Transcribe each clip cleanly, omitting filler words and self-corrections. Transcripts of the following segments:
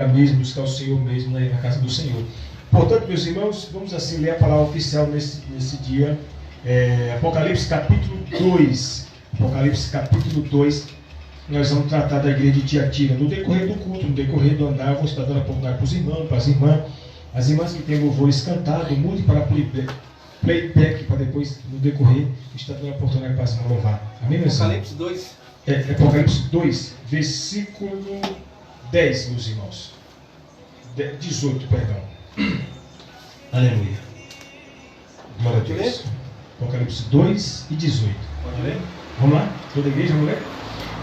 mesmo, buscar o Senhor mesmo na casa do Senhor. Portanto, meus irmãos, vamos assim ler a palavra oficial nesse dia. Apocalipse capítulo 2. Apocalipse capítulo 2. Nós vamos tratar da igreja de Tiatira. No decorrer do culto, no decorrer do andar, eu vou estar dando a oportunidade para os irmãos, para as irmãs. As irmãs que têm louvores cantados, mude para playback, para depois, no decorrer, estar dando a oportunidade para as irmãs louvar. Amém, meus irmãos? Apocalipse 2. Apocalipse 2, versículo 10, meus irmãos. 18, perdão. Aleluia. Glória a Deus. Apocalipse 2 e 18. Pode ler? Vamos lá? Toda a igreja, vamos ler?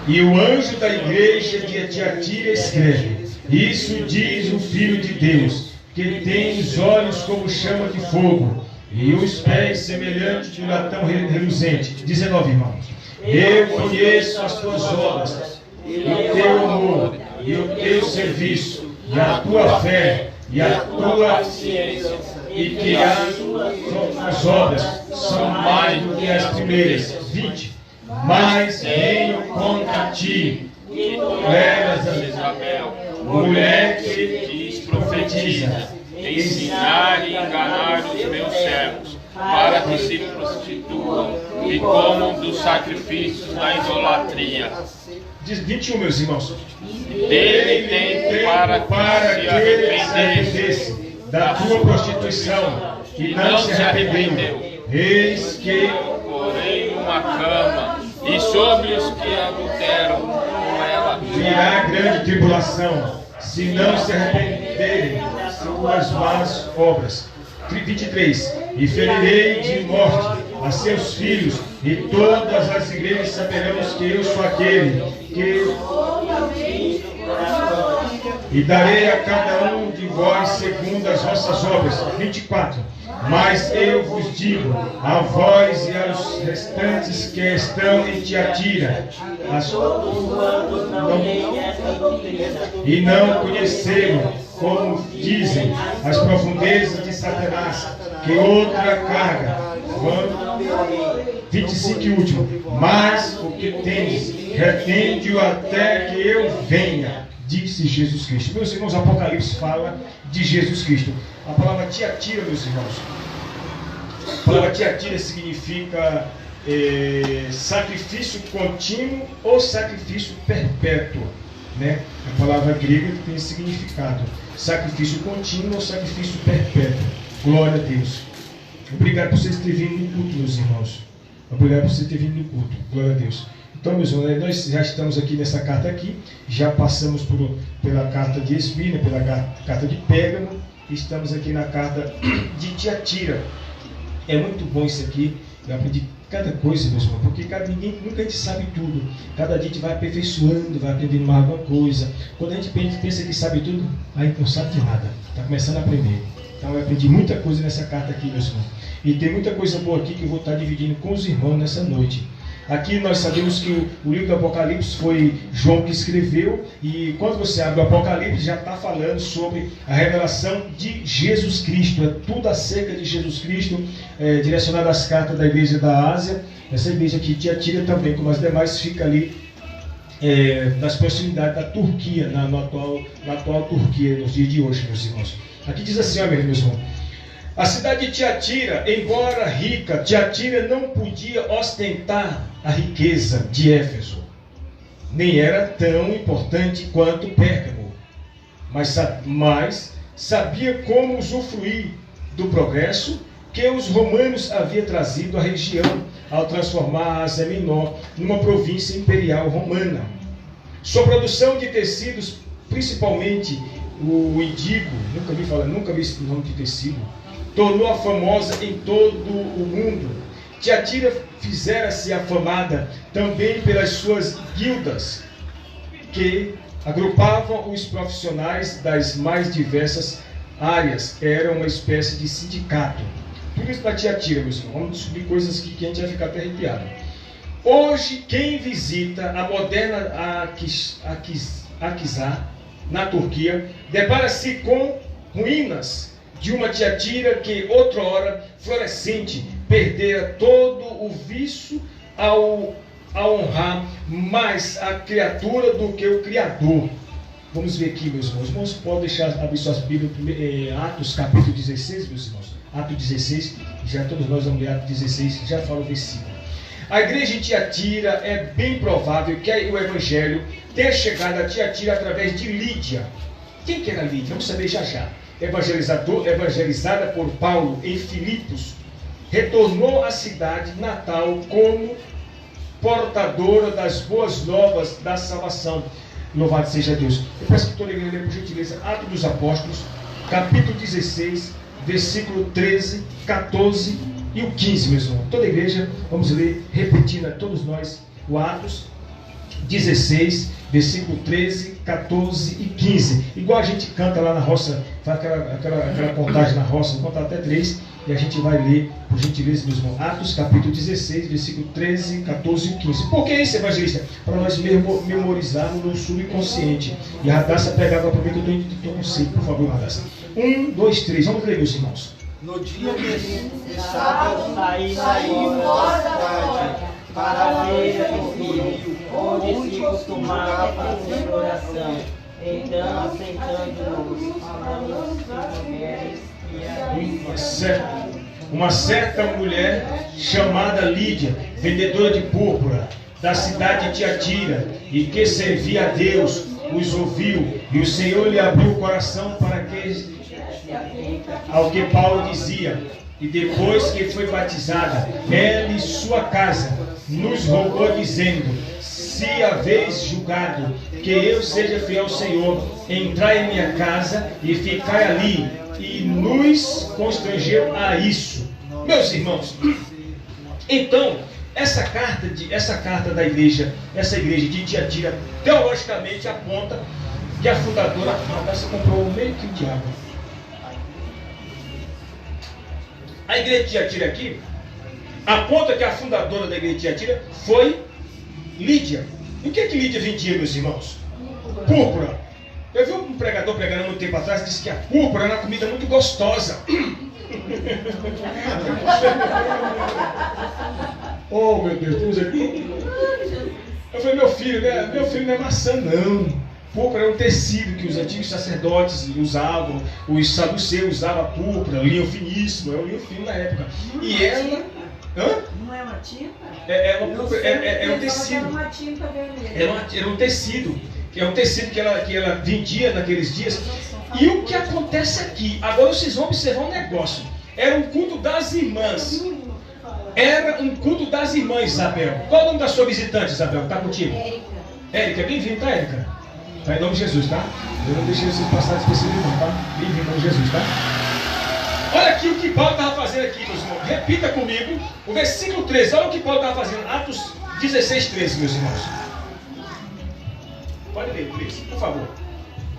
E o anjo da igreja de Tiatira escreve: Isso diz o Filho de Deus, que tem os olhos como chama de fogo, e os pés semelhantes de um latão reluzente. 19, irmãos. Eu conheço as tuas obras, e o teu amor, e o teu serviço, e a tua fé, e a tua ciência, e que as obras são mais do que as primeiras. 20. Mas venho contra ti, e tu eras a Jezabel, mulher que diz profetiza, ensinar e enganar os meus servos, para que se prostituam e comam dos sacrifícios da idolatria. 21, meus irmãos. Dele tem para que se arrependesse da tua prostituição, e não se arrependeu. Eis que porém uma cama, e sobre os que adulteram com ela virá grande tribulação, se não se arrependerem das suas más obras. 23. E ferirei de morte a seus filhos, e todas as igrejas saberão que eu sou aquele que... E darei a cada um de vós segundo as vossas obras. 24. Mas eu vos digo, a vós e aos restantes que estão em Tiatira, e não conheceram, como dizem, as profundezas de Satanás, que outra carga. 25 e último. Mas o que tens, retende-o até que eu venha, disse Jesus Cristo. Meus irmãos, Apocalipse fala de Jesus Cristo. A palavra Tiatira, meus irmãos, a palavra Tiatira significa sacrifício contínuo ou sacrifício perpétuo, né? A palavra grega que tem esse significado: sacrifício contínuo ou sacrifício perpétuo. Glória a Deus. Obrigado por vocês terem vindo no culto, meus irmãos. Obrigado por vocês terem vindo no culto. Glória a Deus. Então, meus irmãos, nós já estamos aqui nessa carta aqui, já passamos pela carta de Esmirna, pela carta de Pérgamo, e estamos aqui na carta de Tiatira. É muito bom isso aqui, eu aprendi cada coisa, meus irmãos, porque nunca a gente sabe tudo. Cada dia a gente vai aperfeiçoando, vai aprendendo mais alguma coisa. Quando a gente pensa que sabe tudo, a gente não sabe de nada, está começando a aprender. Então eu aprendi muita coisa nessa carta aqui, meus irmãos. E tem muita coisa boa aqui que eu vou estar dividindo com os irmãos nessa noite. Aqui nós sabemos que o livro do Apocalipse foi João que escreveu, e quando você abre o Apocalipse já está falando sobre a revelação de Jesus Cristo. É tudo acerca de Jesus Cristo, direcionado às cartas da igreja da Ásia. Essa igreja aqui de Tiatira também, como as demais, fica ali nas proximidades da Turquia, na atual Turquia, nos dias de hoje, meus irmãos. Aqui diz assim, ó, meus irmãos: a cidade de Tiatira, embora rica, Tiatira não podia ostentar a riqueza de Éfeso, nem era tão importante quanto Pérgamo, mas sabia como usufruir do progresso que os romanos haviam trazido à região ao transformar a Ásia Menor numa província imperial romana. Sua produção de tecidos, principalmente o indigo, nunca vi esse nome de tecido, tornou-a famosa em todo o mundo. Tiatira fizera-se afamada também pelas suas guildas, que agrupavam os profissionais das mais diversas áreas. Era uma espécie de sindicato. Tudo isso para Tiatira, meus irmãos. Vamos descobrir coisas que a gente vai ficar até arrepiado. Hoje, quem visita a moderna Akhisar, na Turquia, depara-se com ruínas de uma Tiatira que outrora florescente perdera todo o vício ao honrar mais a criatura do que o Criador. Vamos ver aqui, meus irmãos. Os irmãos podem deixar abrir suas Bíblias, Atos capítulo 16, meus irmãos. Atos 16, já todos nós vamos ler Atos 16, já fala o versículo. A igreja de Tiatira, é bem provável que o evangelho tenha chegado a Tiatira através de Lídia. Quem que era Lídia? Vamos saber já já. Evangelizada por Paulo em Filipos, retornou à cidade natal como portadora das boas novas da salvação. Louvado seja Deus. Eu peço que toda a igreja, por gentileza, Atos dos Apóstolos, capítulo 16, versículo 13, 14 e o 15, meus irmãos. Toda a igreja, vamos ler, repetindo a todos nós, o Atos 16, versículo 13, 14 e 15. Igual a gente canta lá na roça, faz aquela contagem na roça, conta até 3, e a gente vai ler, por gentileza, meus irmãos, Atos capítulo 16, versículo 13, 14 e 15. Por que isso, evangelista? Para nós memorizarmos no subconsciente. E a Radassa pegava para mim que eu estou com sede, por favor, Radassa. 1, 2, 3, vamos ler, meus irmãos. No dia de sábado, saímos da cidade para a beira do rio, onde se costumava fazer oração. Então, assentando-nos, falamos com mulheres e uma certa mulher chamada Lídia, vendedora de púrpura, da cidade de Tiatira, e que servia a Deus, os ouviu, e o Senhor lhe abriu o coração para que ao que Paulo dizia, e depois que foi batizada, ela e sua casa nos rogou, dizendo: se haveis julgado que eu seja fiel ao Senhor, entrai em minha casa e ficai ali, e nos constrangeu a isso. Meus irmãos, então, essa carta da igreja, essa igreja de Tiatira, teologicamente aponta que a fundadora, a comprou meio quilo de água. A igreja de Tiatira aqui aponta que a fundadora da igreja de Tiatira foi Lídia. E o que Lídia vendia, meus irmãos? Púrpura. Eu vi um pregador pregando muito tempo atrás, disse que a púrpura era uma comida muito gostosa. Oh, meu Deus, temos aqui. Eu falei, meu filho não é maçã, não. Púrpura é um tecido que os antigos sacerdotes usavam, os saduceus usavam púrpura, linho finíssimo, é um linho fino na época. E ela... Hã? Não é uma tinta? É um tecido. Era uma tinta vermelha. Era um tecido. É um tecido que ela vendia naqueles dias. E o que acontece aqui? Agora vocês vão observar um negócio. Era um culto das irmãs. Era um culto das irmãs, Isabel. Qual é o nome da sua visitante, Isabel? Está contigo? Érica, bem-vinda, tá, Érica? Tá, em nome de Jesus, tá? Eu não deixei vocês passar despercebido não, tá? Bem-vindo, em nome de Jesus, tá? Olha aqui o que Paulo estava fazendo aqui, meus irmãos. Repita comigo o versículo 13. Olha o que Paulo estava fazendo. Atos 16, 13, meus irmãos. Pode ler, 13, por favor.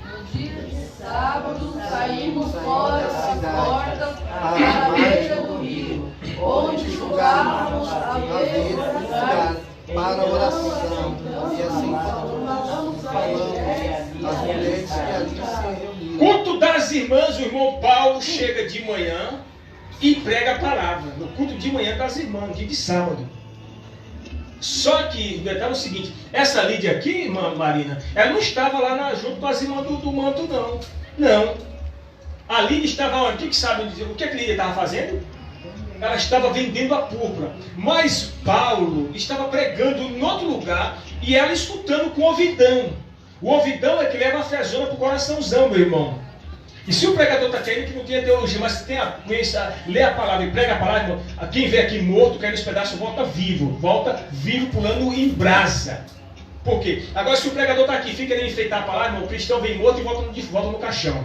No dia de sábado, saímos fora das portas para a beira do rio, onde julgávamos haver lugar para a oração. E assim falamos as mulheres que ali se reuniram. Culto das irmãs, o irmão Paulo chega de manhã e prega a palavra. No culto de manhã das irmãs, dia de sábado. Só que o detalhe é o seguinte: essa Lídia aqui, irmã Marina, ela não estava lá junto com as irmãs do manto, não. Não. A Lídia estava onde? O que sabe dizer? O que a Lídia estava fazendo? Ela estava vendendo a púrpura. Mas Paulo estava pregando em outro lugar e ela escutando com o ouvidão. O ouvidão é que leva a fezona para o coraçãozão, meu irmão. E se o pregador está querendo que não tenha teologia, mas tem a lê a palavra e prega a palavra, irmão, quem vem aqui morto, caindo nos pedaços, volta vivo, pulando em brasa. Por quê? Agora, se o pregador está aqui, fica querendo enfeitar a palavra, irmão, o cristão vem morto e volta no caixão.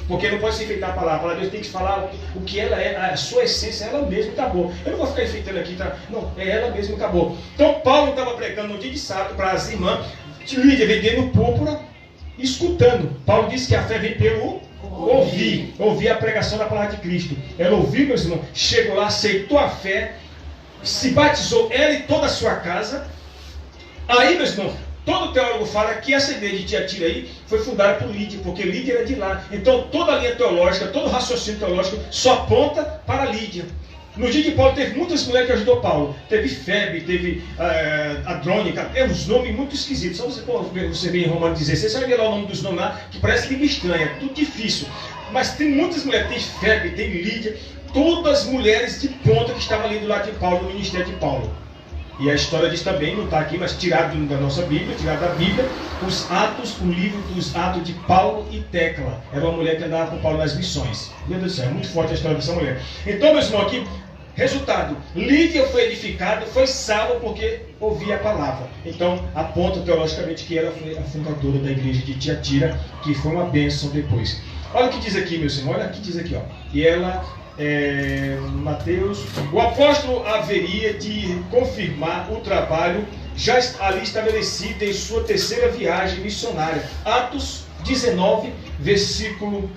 Porque não pode se enfeitar a palavra. A palavra de Deus tem que falar o que ela é, a sua essência, ela mesma, acabou. Eu não vou ficar enfeitando aqui, tá? Não, é ela mesma, acabou. Então, Paulo estava pregando no dia de sábado para as irmãs, Lídia vendendo púrpura, escutando. Paulo disse que a fé vem pelo ouvir a pregação da palavra de Cristo. Ela ouviu, meus irmãos, chegou lá, aceitou a fé, se batizou, ela e toda a sua casa. Aí, meus irmãos, todo teólogo fala que essa igreja de Tiatira aí foi fundada por Lídia, porque Lídia era de lá. Então toda a linha teológica, todo o raciocínio teológico só aponta para Lídia. No dia de Paulo teve muitas mulheres que ajudou Paulo. Teve Febe, teve Adrônica, uns nomes muito esquisitos. Só você vê em Romanos 16, você vai ver lá o nome dos nomes lá, que parece língua estranha, tudo difícil. Mas tem muitas mulheres, tem Febe, tem Lídia, todas mulheres de ponta que estavam ali do lado de Paulo, no ministério de Paulo. E a história diz também, não está aqui, mas tirado da nossa Bíblia, tirado da Bíblia, os Atos, o livro dos Atos de Paulo e Tecla. Era uma mulher que andava com Paulo nas missões. Meu Deus do céu, é muito forte a história dessa mulher. Então, meus irmãos, aqui, resultado, Lídia foi edificada, foi salva porque ouvia a palavra. Então, aponta teologicamente que ela foi a fundadora da igreja de Tiatira, que foi uma bênção depois. Olha o que diz aqui, meus irmãos, olha o que diz aqui, ó. E ela... Mateus, o apóstolo haveria de confirmar o trabalho já ali estabelecido em sua terceira viagem missionária. Atos 19, versículo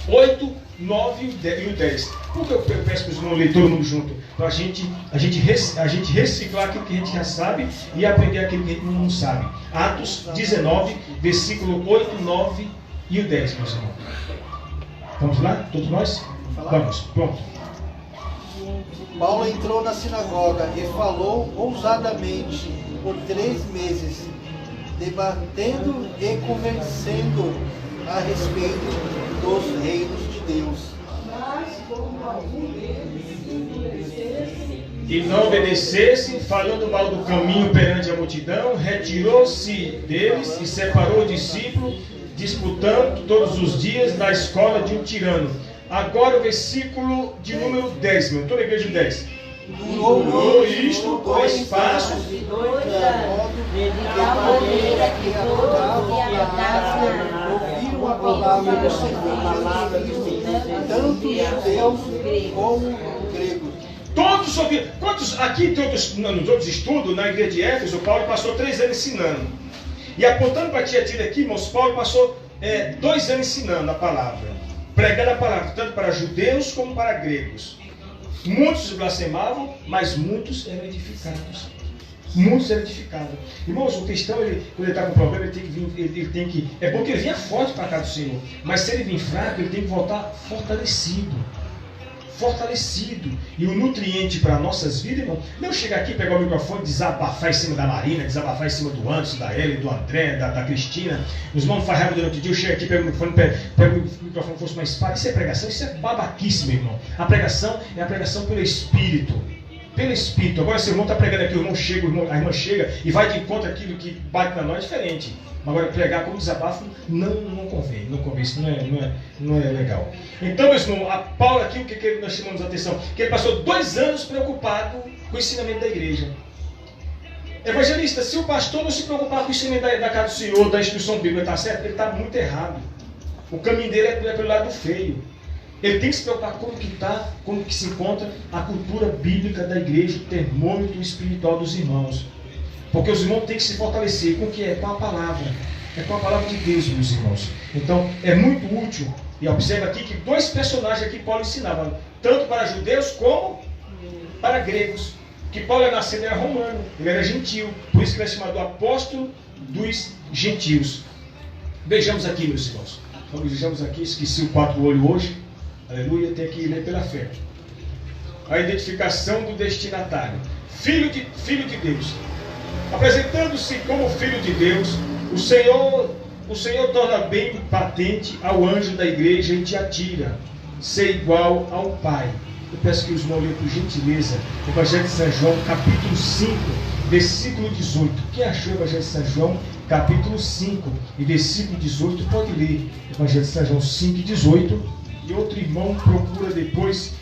8, 9 e o 10. Por que eu peço para os irmãos ler todo mundo junto? Para a gente reciclar aquilo que a gente já sabe e aprender aquilo que a gente não sabe. Atos 19, versículo 8, 9 e o 10, meus irmãos. Vamos lá? Todos nós? Vamos, pronto. Paulo entrou na sinagoga e falou ousadamente por 3 meses, debatendo e convencendo a respeito dos reinos de Deus. E não obedecesse, falando mal do caminho perante a multidão, retirou-se deles e separou o discípulo, disputando todos os dias na escola de um tirano. Agora o versículo de número 10, meu. Toda a igreja 10. Durou isto o espaço de 2 anos, de maneira que todos ouviram a palavra do Senhor, tanto judeus como gregos. Todos ouviram. Quantos aqui nos outros estudos, na igreja de Éfeso, Paulo passou 3 anos ensinando. E apontando para Tiatira aqui, irmãos, Paulo passou 2 anos ensinando a palavra. Pregando a palavra, tanto para judeus como para gregos. Muitos blasfemavam, mas muitos eram edificados. Muitos eram edificados. Irmãos, o cristão, quando ele está com problema, ele tem que... É bom que ele venha forte para cá do Senhor. Mas se ele vir fraco, ele tem que voltar fortalecido. Fortalecido. E o nutriente para nossas vidas, irmão, não chegar aqui, pegar o microfone, desabafar em cima da Marina, desabafar em cima do Anderson, da Ellen, do André, da Cristina. Os irmãos fazem raiva durante o dia, eu chego aqui, pego o microfone, fosse uma espada. Isso é pregação, isso é babaquice, meu irmão. A pregação é a pregação pelo Espírito. Pelo Espírito. Agora, se o irmão está pregando aqui, a irmã chega e vai de encontro àquilo que bate na nós, é diferente. Agora, pregar como desabafo não convém, isso não é legal. Então, meus irmãos, a Paulo aqui, o que nós chamamos a atenção? Que ele passou 2 anos preocupado com o ensinamento da igreja. Evangelista, se o pastor não se preocupar com o ensinamento da casa do Senhor, da instrução bíblica, está certo? Ele está muito errado. O caminho dele é pelo lado feio. Ele tem que se preocupar com como que está, como que se encontra a cultura bíblica da igreja, o termômetro espiritual dos irmãos. Porque os irmãos têm que se fortalecer com o que é? Com a palavra. É com a palavra de Deus, meus irmãos. Então, é muito útil. E observa aqui que 2 personagens aqui Paulo ensinava, tanto para judeus como para gregos. Que Paulo era nascido, era romano, ele era gentil. Por isso que ele é chamado apóstolo dos gentios. Vejamos aqui, meus irmãos. Vejamos aqui, esqueci o 4 olhos hoje. Aleluia, tem que ler pela fé. A identificação do destinatário. Filho de Deus. Apresentando-se como filho de Deus, o Senhor torna bem patente ao anjo da igreja em Tiatira ser igual ao Pai. Eu peço que os irmãos leiam por gentileza o Evangelho de São João, capítulo 5, versículo 18. Quem achou o Evangelho de São João, capítulo 5 e versículo 18, pode ler o Evangelho de São João 5 e 18. E outro irmão procura depois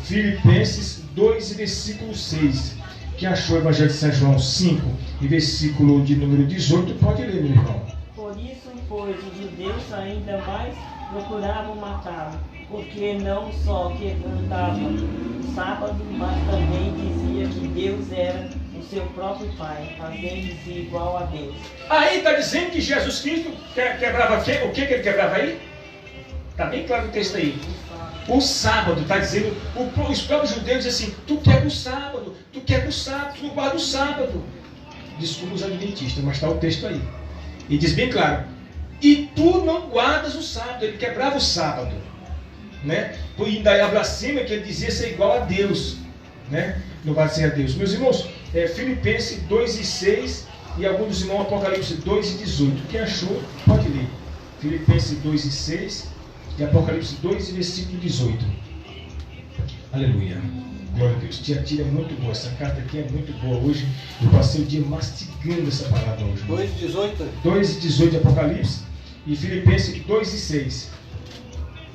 Filipenses 2 e versículo 6. Quem achou o Evangelho de São João 5 e versículo de número 18, pode ler, meu irmão. Por isso, pois, os judeus ainda mais procuravam matá-lo, porque não só quebrantava o sábado, mas também dizia que Deus era o seu próprio Pai, fazendo-se igual a Deus. Aí está dizendo que Jesus Cristo quebrava o que ele quebrava aí? Está bem claro o texto aí. O sábado, está dizendo, os próprios judeus dizem assim, tu quebra o sábado, tu não guarda o sábado. Desculpa os adventistas, mas está o texto aí. E diz bem claro, e tu não guardas o sábado, ele quebrava o sábado. né? E daí a blasfêmia que ele dizia ser igual a Deus, né? Louvado seja Deus. Meus irmãos, Filipenses 2:6 e alguns dos irmãos Apocalipse 2:18. Quem achou, pode ler. Filipenses 2:6 e Apocalipse 2 e versículo 18. Aleluia. Glória a Deus. Tia Tira é muito boa. Essa carta aqui é muito boa. Hoje eu passei o dia mastigando essa palavra hoje. 2:18. 2:18 de Apocalipse e Filipenses 2:6.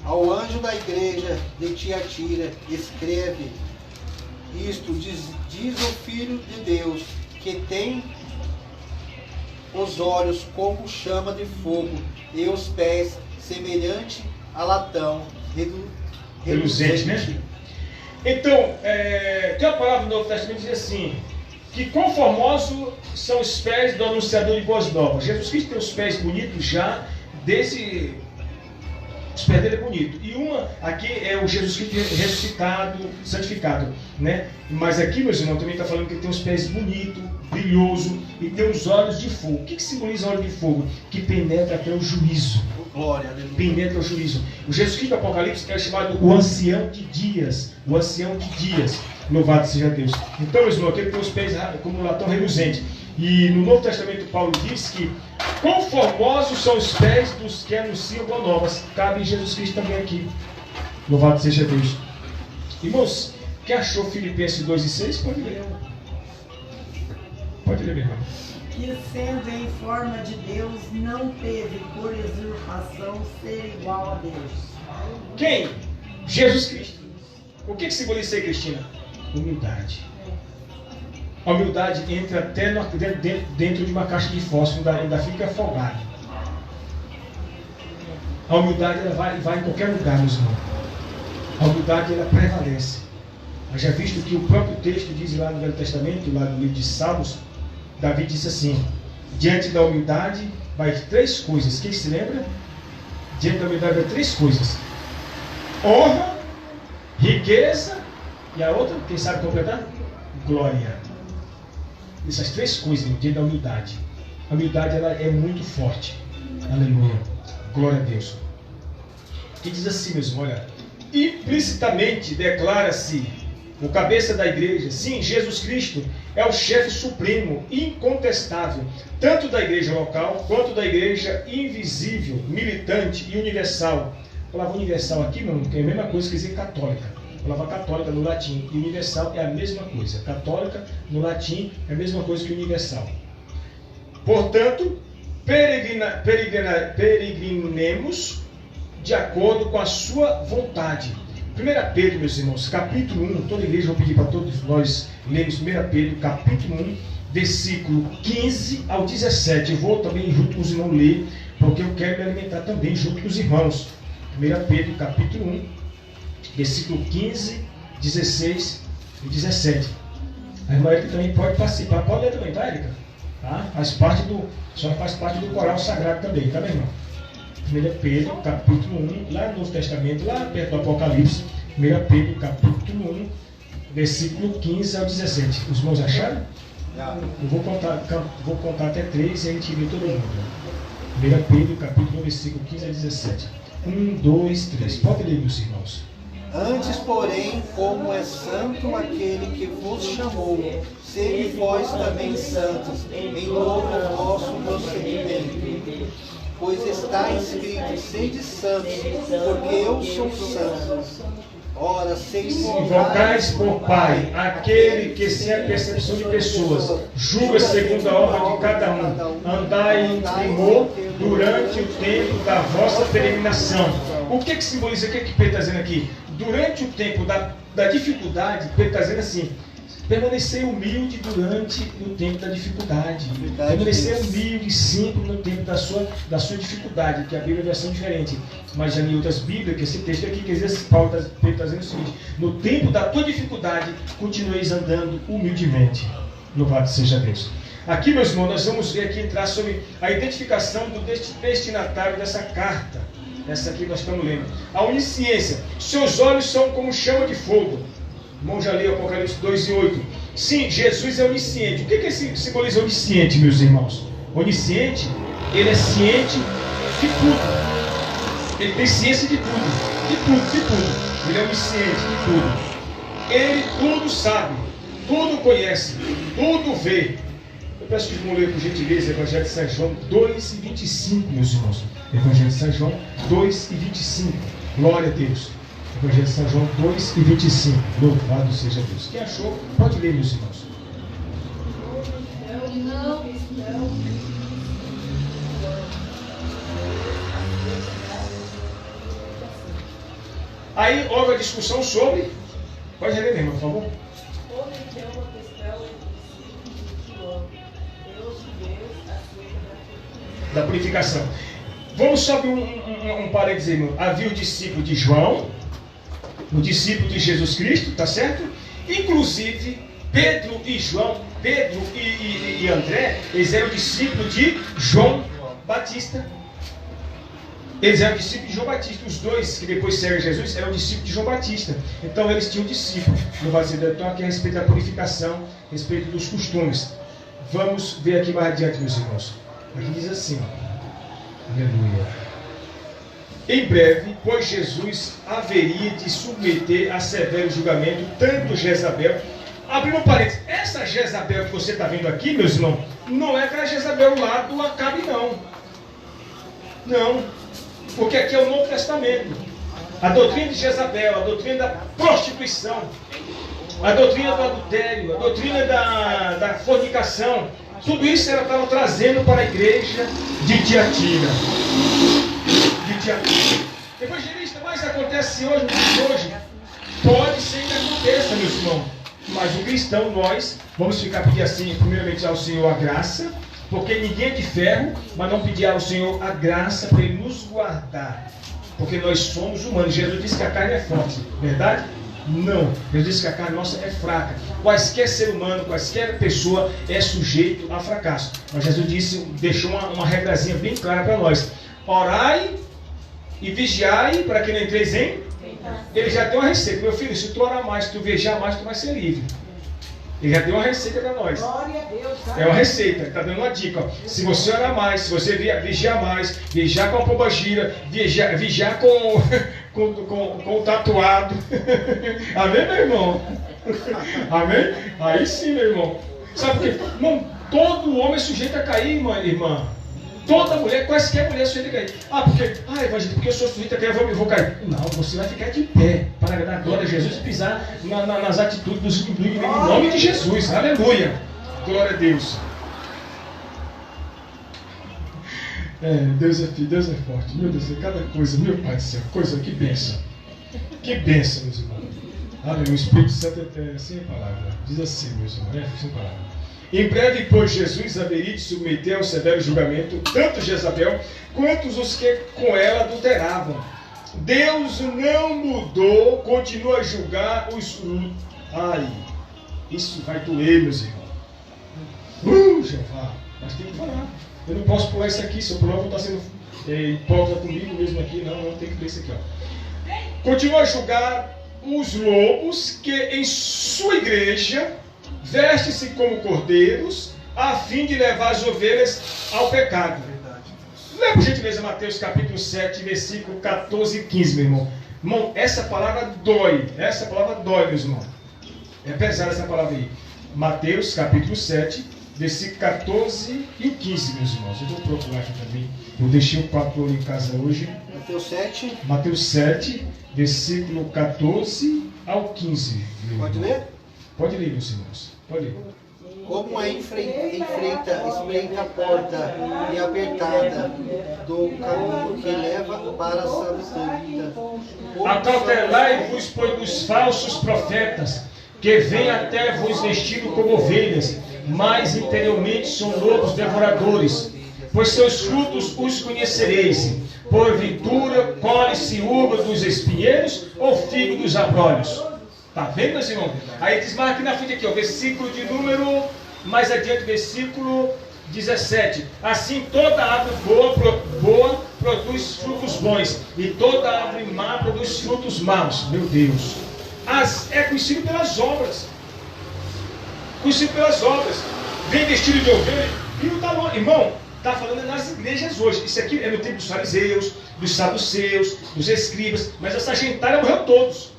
Ao anjo da igreja de Tiatira, escreve: isto diz o Filho de Deus, que tem os olhos como chama de fogo e os pés semelhante a latão reluzente, né? Então, tem uma palavra do Novo Testamento que diz assim, que conformosos são os pés do anunciador de boas novas. Jesus Cristo tem os pés bonitos já, os pés dele é bonito. E uma, aqui é o Jesus Cristo ressuscitado, santificado, né? Mas aqui, meus irmãos, também está falando que ele tem os pés bonitos, brilhoso e tem os olhos de fogo. O que simboliza o olho de fogo? Que penetra até o juízo. Glória, aleluia. Penetra o juízo. O Jesus Cristo do Apocalipse é chamado o ancião de dias. O ancião de dias. Louvado seja Deus. Então, meus irmãos, ele tem os pés como latão reluzente. E no Novo Testamento, Paulo diz que conformosos são os pés dos que anunciam boas novas. Cabe Jesus Cristo também aqui. Louvado seja Deus. Irmãos, quem achou Filipenses 2:6? Pode ler. Pode ler, meu irmão. Que sendo em forma de Deus, não teve por usurpação ser igual a Deus. Quem? Jesus Cristo. O que simboliza ser Cristina? Humildade. A humildade entra até dentro de uma caixa de fósforo, ainda fica afogada. A humildade ela vai em qualquer lugar, meus irmãos. A humildade ela prevalece. Já visto que o próprio texto diz lá no Velho Testamento, lá no livro de Salmos, Davi disse assim, diante da humildade vai 3 coisas. Quem se lembra? Diante da humildade vai 3 coisas. Honra, riqueza e a outra, quem sabe completar? Glória. Essas 3 coisas diante da humildade. A humildade ela é muito forte. Aleluia. Glória a Deus. Que diz assim, meus irmãos, olha, implicitamente declara-se o cabeça da igreja, sim, Jesus Cristo é o chefe supremo, incontestável, tanto da igreja local, quanto da igreja invisível, militante e universal. A palavra universal aqui, meu irmão, é a mesma coisa que dizer católica. A palavra católica no latim e universal é a mesma coisa. Católica no latim é a mesma coisa que universal. Portanto, peregrinemos de acordo com a sua vontade. 1 Pedro, meus irmãos, capítulo 1, toda a igreja, vou pedir para todos nós lermos 1 Pedro, capítulo 1, versículo 15 ao 17. Eu vou também junto com os irmãos ler, porque eu quero me alimentar também junto com os irmãos. 1 Pedro, capítulo 1, versículo 15, 16 e 17. A irmã Érica também pode participar, pode ler também, tá, Érica? Tá? Faz parte do coral sagrado também, tá, meu irmão? 1 Pedro, capítulo 1, lá no Novo Testamento, lá perto do Apocalipse, 1 Pedro, capítulo 1, versículo 15 ao 17. Os irmãos acharam? Eu vou contar até 3 e a gente vê todo mundo. 1 Pedro, capítulo 1, versículo 15 a 17. 1, 2, 3. Pode ler, meus irmãos. Antes, porém, como é santo aquele que vos chamou, sede vós também santos em todo o vosso procedimento. Pois está escrito, sede santos, porque eu sou santo. Ora, se invocais por Pai aquele que sem a percepção de pessoas julga segundo a obra de cada um, andai em temor durante o tempo da vossa peregrinação. O que simboliza? O que Pedro está dizendo aqui? Durante o tempo da dificuldade, Pedro está dizendo assim, permanecer humilde durante o tempo da dificuldade. Permanecer humilde sempre no tempo da sua dificuldade, que a Bíblia é uma versão diferente. Mas já em outras Bíblias, que esse texto aqui, quer dizer, Paulo está dizendo o seguinte, no tempo da tua dificuldade, continueis andando humildemente. Louvado seja Deus. Aqui, meus irmãos, nós vamos ver aqui entrar sobre a identificação do destinatário dessa carta. Essa aqui nós estamos lendo. A onisciência. Seus olhos são como chama de fogo. Irmão, já leu Apocalipse 2 e 8. Sim, Jesus é onisciente. O que simboliza onisciente, meus irmãos? Onisciente, ele é ciente de tudo. Ele tem ciência de tudo. De tudo, de tudo. Ele é onisciente de tudo. Ele tudo sabe, tudo conhece, tudo vê. Eu peço que os irmãos leiam por gentileza Evangelho de São João 2:25, meus irmãos. Evangelho de São João 2:25. Glória a Deus. Evangelho de São João 2:25. Louvado seja Deus. Quem achou, pode ler, meus irmãos. Aí houve a discussão sobre. Pode reler mesmo, por favor. Houve então uma questão entre João, Deus e Deus, acerca Da purificação. Vamos só abrir um parênteses, irmão. Havia o discípulo de João, o discípulo de Jesus Cristo, tá certo? Inclusive, Pedro e João, Pedro e André, eles eram discípulos de João Batista. Eles eram discípulos de João Batista. Os dois que depois seguem Jesus eram discípulos de João Batista. Então eles tinham discípulos. No vasilhão, então aqui a respeito da purificação, a respeito dos costumes. Vamos ver aqui mais adiante, meus irmãos. Aqui diz assim, aleluia. Em breve, pois Jesus haveria de submeter a severo julgamento tanto Jezabel. Abrindo um parênteses, essa Jezabel que você está vendo aqui, meus irmãos, não é aquela Jezabel lá do Acabe, não. Não. Porque aqui é o Novo Testamento. A doutrina de Jezabel, a doutrina da prostituição, a doutrina do adultério, a doutrina da fornicação, tudo isso ela estava trazendo para a igreja de Tiatira. Evangelista, mas acontece hoje, pode ser que aconteça, meus irmãos. Mas o cristão, nós vamos ficar pedir assim, primeiramente ao Senhor a graça, porque ninguém é de ferro, mas não pedir ao Senhor a graça para Ele nos guardar. Porque nós somos humanos. Jesus disse que a carne é forte, verdade? Não. Jesus disse que a carne nossa é fraca. Quaisquer ser humano, quaisquer pessoa é sujeito a fracasso. Mas Jesus disse, deixou uma regrazinha bem clara para nós. Orai e vigiai para que não entreis em. Ele já deu uma receita. Meu filho, se tu orar mais, se tu vigiar mais, tu vai ser livre. Ele já deu uma receita para nós. Glória a Deus. É uma receita, ele está dando uma dica. Ó. Se você orar mais, se você vigiar mais, vigiar com a pombagira, vigiar com o tatuado. Amém, meu irmão? Amém? Aí sim, meu irmão. Sabe por quê? Irmão, todo homem é sujeito a cair, irmã. Toda mulher, quaisquer mulher é sujeita a cair. Evangelho, porque eu sou sujeito a cair, eu vou cair. Não, você vai ficar de pé para dar glória a Jesus e pisar nas atitudes dos inimigos em nome de Jesus. Aleluia. Glória a Deus. Deus é filho, Deus é forte. Meu Deus, cada coisa, meu Pai do céu, coisa, que bênção. Que bênção, meus irmãos. Aleluia, o Espírito Santo é sem palavra. Diz assim, meus irmãos, sem palavra. Em breve, pois, Jesus haveria de submeter ao severo julgamento tanto Jezabel quanto os que com ela adulteravam. Deus não mudou, continua a julgar os... Ai, isso vai doer, meus irmãos. Jeová, mas tem que falar. Eu não posso pular isso aqui, se eu pular, eu vou estar sendo hipócrita comigo mesmo aqui. Não, tem que ver isso aqui. Ó. Continua a julgar os lobos que em sua igreja veste-se como cordeiros, a fim de levar as ovelhas ao pecado. Lê por gentileza Mateus capítulo 7, versículo 14 e 15, meu irmão. Irmão, essa palavra dói. Essa palavra dói, meus irmãos. É pesada essa palavra aí. Mateus capítulo 7, versículo 14 e 15, meus irmãos. Eu vou procurar aqui também. Eu deixei o papo em casa hoje. Mateus 7, versículo 14 ao 15. Pode ler? Pode ler, meus irmãos. Pode ler. Como é espreita a porta e apertada do caminho que leva para a salvação. Acautelai-vos, pois, dos falsos profetas, que vêm até vos vestidos como ovelhas, mas interiormente são lobos devoradores. Pois seus frutos os conhecereis. Porventura, colhe-se uva dos espinheiros ou figo dos abrolhos? Está vendo, meus irmãos? Aí diz mais aqui na frente, aqui, ó, versículo de número, mais adiante, versículo 17. Assim toda árvore boa produz frutos bons, e toda árvore má produz frutos maus. Meu Deus. É conhecido pelas obras. Conhecido pelas obras. Vem vestido de ovelha e não está longe. Irmão, está falando nas igrejas hoje. Isso aqui é no tempo dos fariseus, dos saduceus, dos escribas, mas essa gentalha morreu todos.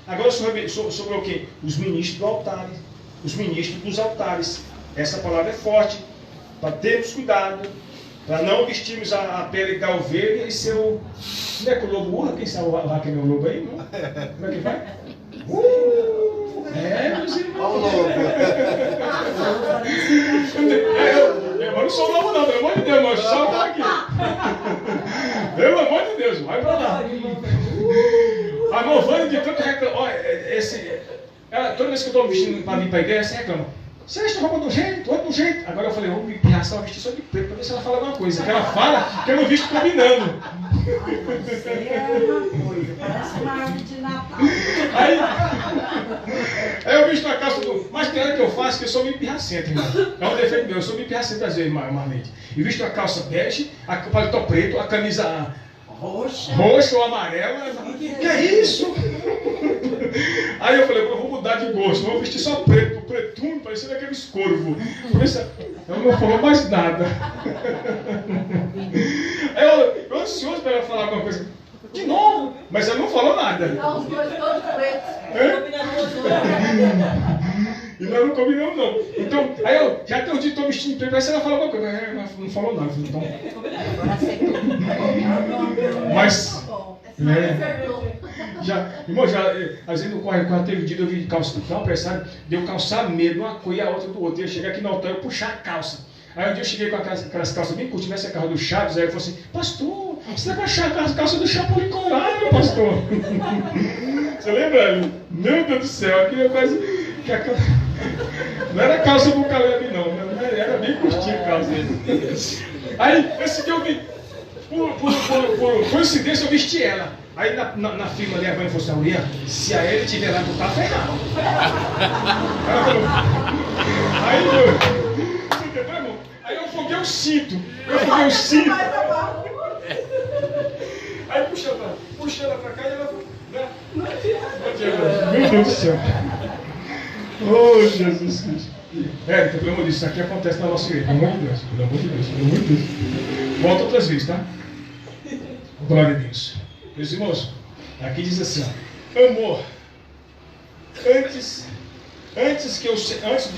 Agora sobrou quem? Os ministros do altar. Os ministros dos altares. Essa palavra é forte, para termos cuidado, para não vestirmos a pele da ovelha e ser o... Não é que o lobo urra? Quem sabe o Raquel é o lobo aí? Não? Como é que vai? Meus irmãos. Olha o lobo. Eu não sou lobo não, pelo amor de Deus, mas só para aqui. Pelo amor de Deus, vai para lá. A Movane de tanto reclama. Toda vez que eu estou vestindo para vir para a igreja, você reclama. Você veste roupa do jeito, outro do jeito. Agora eu falei, vamos me pirraçar, vestir só de preto, para ver se ela fala alguma coisa. Que ela fala que eu não visto combinando. Isso aí é uma coisa, parece uma árvore de Natal. Aí eu visto a calça do... Mas tem hora que eu faço que eu sou meio pirracento, irmão. É um defeito meu, eu sou meio pirracento às vezes, Marlene. E visto a calça bege, a paletó preto, a camisa roxa ou amarela. Que é isso? Aí eu falei, eu vou mudar de gosto, vou vestir só preto, pretume, parecendo aqueles corvos. Ela não falou mais nada. Aí eu ansioso para ela falar alguma coisa. De novo, mas ela não falou nada. Não, os dois todos pretos. E nós não combinamos, não. Então, aí eu já tem um dia que estou vestindo preto, parece que ela falou alguma coisa. Ela não falou nada. Então... Mas... Irmão, às vezes no corre, teve um dia eu vi calça tão apressado, deu calçar medo, uma coisa e a outra do outro. Eu cheguei aqui no altar e puxar a calça. Aí um dia eu cheguei com aquelas calças bem curtinhas, essa carro do Chaves, aí ele falou assim, pastor, você vai achar a calça do Chapolin Colorado, pastor? Você lembra? Meu Deus do céu, aqui é quase... Não era calça do Caleb não, era bem curtinha a calça dele. Aí esse dia eu vi, por coincidência eu vesti ela. Aí na firma ali a mãe falou assim, Aurian, se a ele tiver lá, tu tá ferrado. Aí eu foguei o cinto. Aí puxei ela pra cá e ela falou, meu Deus do céu. Oh, Jesus Cristo. Érica, pelo amor de Deus, isso aqui acontece na nossa igreja. Pelo amor de Deus, pelo amor de Deus, pelo amor de Deus. Volta outras vezes, tá? Glória a Deus. Meus irmãos, aqui diz assim, ó, amor, antes de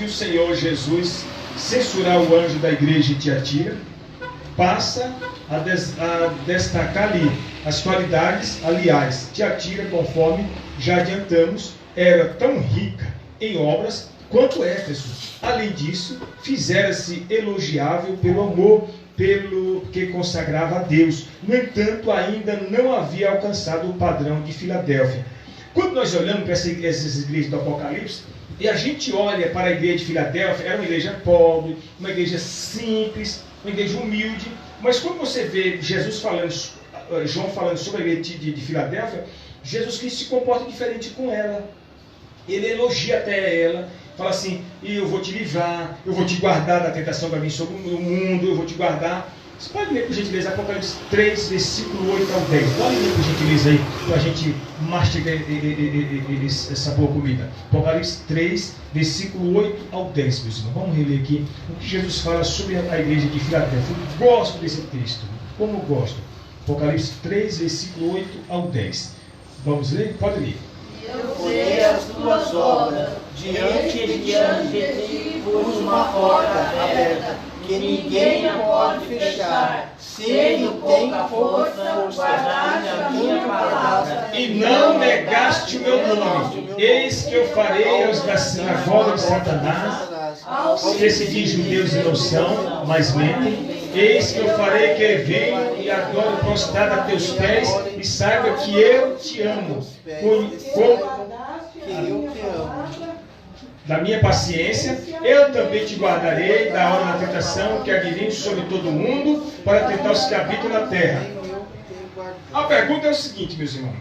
o Senhor Jesus censurar o anjo da igreja de Tiatira, passa a destacar ali as qualidades. Aliás, Tiatira, conforme já adiantamos, era tão rica em obras quanto Éfeso. Além disso, fizera-se elogiável pelo amor pelo que consagrava a Deus. No entanto, ainda não havia alcançado o padrão de Filadélfia. Quando nós olhamos para essas igrejas do Apocalipse, e a gente olha para a igreja de Filadélfia, era uma igreja pobre, uma igreja simples, uma igreja humilde, mas quando você vê Jesus falando, João falando sobre a igreja de Filadélfia, Jesus Cristo se comporta diferente com ela. Ele elogia até ela, fala assim, eu vou te livrar, eu vou te guardar da tentação para vir sobre o mundo, eu vou te guardar. Você pode ler por gentileza Apocalipse 3, versículo 8 ao 10. Pode ler por gentileza aí, para a gente mastigar essa boa comida. Apocalipse 3, versículo 8 ao 10, meus irmãos. Vamos reler aqui o que Jesus fala sobre a igreja de Filadélfia. Eu gosto desse texto, como eu gosto. Apocalipse 3, versículo 8 ao 10. Vamos ler? Pode ler. Eu sei as tuas obras, diante de ti pus uma porta aberta, que ninguém a pode fechar. Sendo pouca força, guardaste a minha palavra, e não negaste o meu nome. Eis que eu farei aos da sinagoga de Satanás, aos que se dizem judeus e não são, mas mentem. Eis que eu farei que ele venha e adore prostrado a teus pés, e saiba que eu te amo. Da minha paciência, eu também te guardarei da hora da tentação que há de vir sobre todo mundo, para tentar os que habitam na terra. A pergunta é o seguinte, meus irmãos.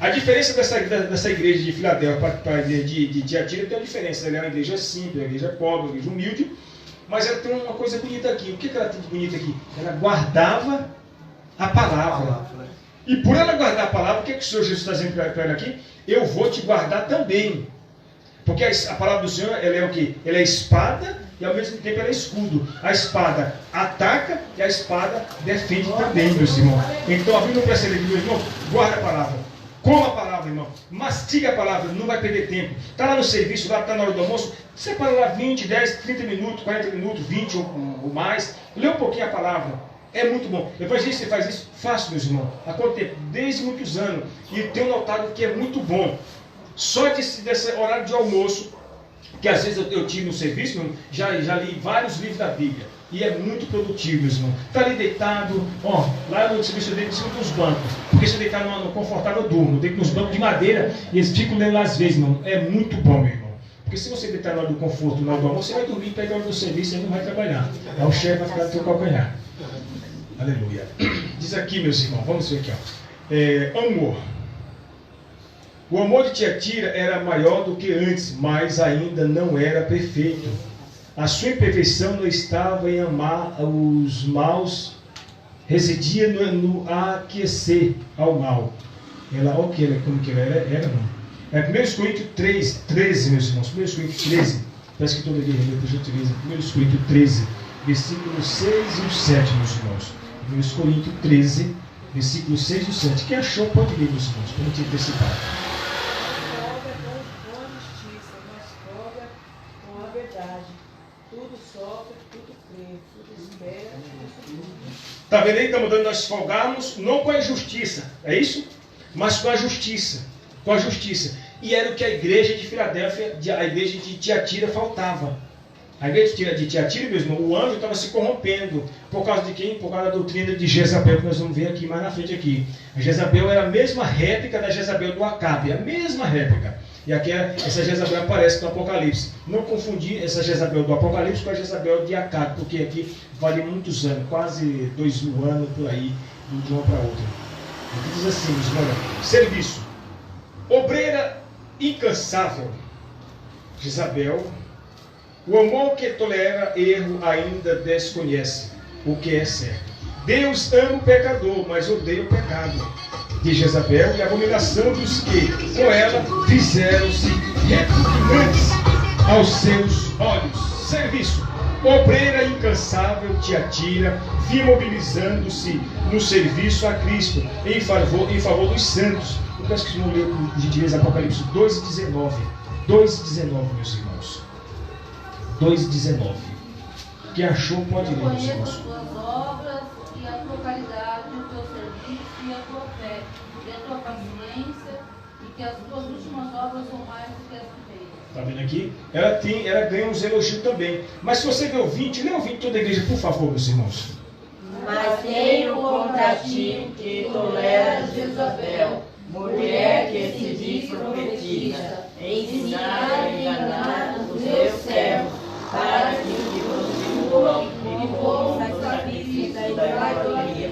A diferença dessa igreja de Filadélfia para a igreja de Tiatira tem uma diferença. Ela é uma igreja simples, uma igreja pobre, uma igreja humilde, mas ela tem uma coisa bonita aqui. O que ela tem de bonito aqui? Ela guardava a palavra. E por ela guardar a palavra, o que o Senhor Jesus está dizendo para ela aqui? Eu vou te guardar também. Porque a palavra do Senhor, ela é o quê? Ela é espada e ao mesmo tempo ela é escudo. A espada ataca e a espada defende também, meus irmãos. Então, a Bíblia não precisa ler, meu irmão, guarda a palavra. Coma a palavra, irmão. Mastiga a palavra, não vai perder tempo. Está lá no serviço, lá está na hora do almoço. Separa lá 20, 10, 30 minutos, 40 minutos, 20 ou mais. Lê um pouquinho a palavra. É muito bom. Depois disso, você faz isso? Faço, meus irmãos. Há quanto tempo? Desde muitos anos. E tenho notado que é muito bom. Só desse horário de almoço, que às vezes eu tiro no serviço, já li vários livros da Bíblia. E é muito produtivo, meus irmãos. Está ali deitado, ó, lá no serviço eu deito em cima dos bancos. Porque se eu deitar no confortável, eu durmo. Eu deito nos bancos de madeira e eles ficam lendo lá às vezes, irmão. É muito bom, meu irmão. Porque se você deitar na hora do conforto, na hora do almoço, você vai dormir, pega a hora do serviço e não vai trabalhar. Aí o chefe vai ficar no teu calcanhar. Aleluia. Diz aqui, meus irmãos, vamos ver aqui, ó. Amor. O amor de Tiatira era maior do que antes, mas ainda não era perfeito. A sua imperfeição não estava em amar os maus, residia no aquecer ao mal. Ela, olha que ela, como que ela era não. É 1 Coríntios 13, meus irmãos. 1 Coríntios 13. Parece que toda igreja lê, por gentileza. 1 Coríntios 13, versículo 6 e o 7, meus irmãos. 1 Coríntios 13, versículo 6 e o 7. Quem achou pode ler, meus irmãos, para a gente antecipar. Folga com a justiça, mas folga com a verdade. Tudo sofre, tudo crê, tudo espera, tudo suporta. Está vendo aí? Está mandando nós folgarmos, não com a injustiça, é isso? Mas com a justiça. Com a justiça. E era o que a igreja de Filadélfia, a igreja de Tiatira faltava. A igreja de Tiatira, meu irmão, o anjo estava se corrompendo. Por causa de quem? Por causa da doutrina de Jezabel, que nós vamos ver aqui mais na frente aqui. A Jezabel era a mesma réplica da Jezabel do Acabe, a mesma réplica. E aqui essa Jezabel aparece no Apocalipse. Não confundir essa Jezabel do Apocalipse com a Jezabel de Acabe, porque aqui vale muitos anos, quase 2000 anos por aí, de uma para outra. Aqui diz assim, olha, serviço. Obreira incansável, Jezabel. O amor que tolera erro ainda desconhece o que é certo. Deus ama o pecador, mas odeia o pecado de Jezabel e a abominação dos que com ela fizeram-se repugnantes aos seus olhos. Serviço. Obreira incansável Tiatira, vinha mobilizando-se no serviço a Cristo em favor dos santos. Eu peço que vocês vão ler por gentileza Apocalipse 2,19. 2,19, meus irmãos. 2,19. Quem achou pode ler, meus irmãos. As tuas obras e a tua caridade, o teu serviço e a tua fé, e a tua paciência, e que as tuas últimas obras são mais do que as primeiras. Está vendo aqui? Ela ganha uns elogios também. Mas se você ver o 20, lê o 20 toda a igreja, por favor, meus irmãos. Mas tenho contra ti que toleras Jezabel, mulher que se diz profetisa, ensinar a enganar os meus servos, para que se prostituam e comam o sacrifício da idolatria.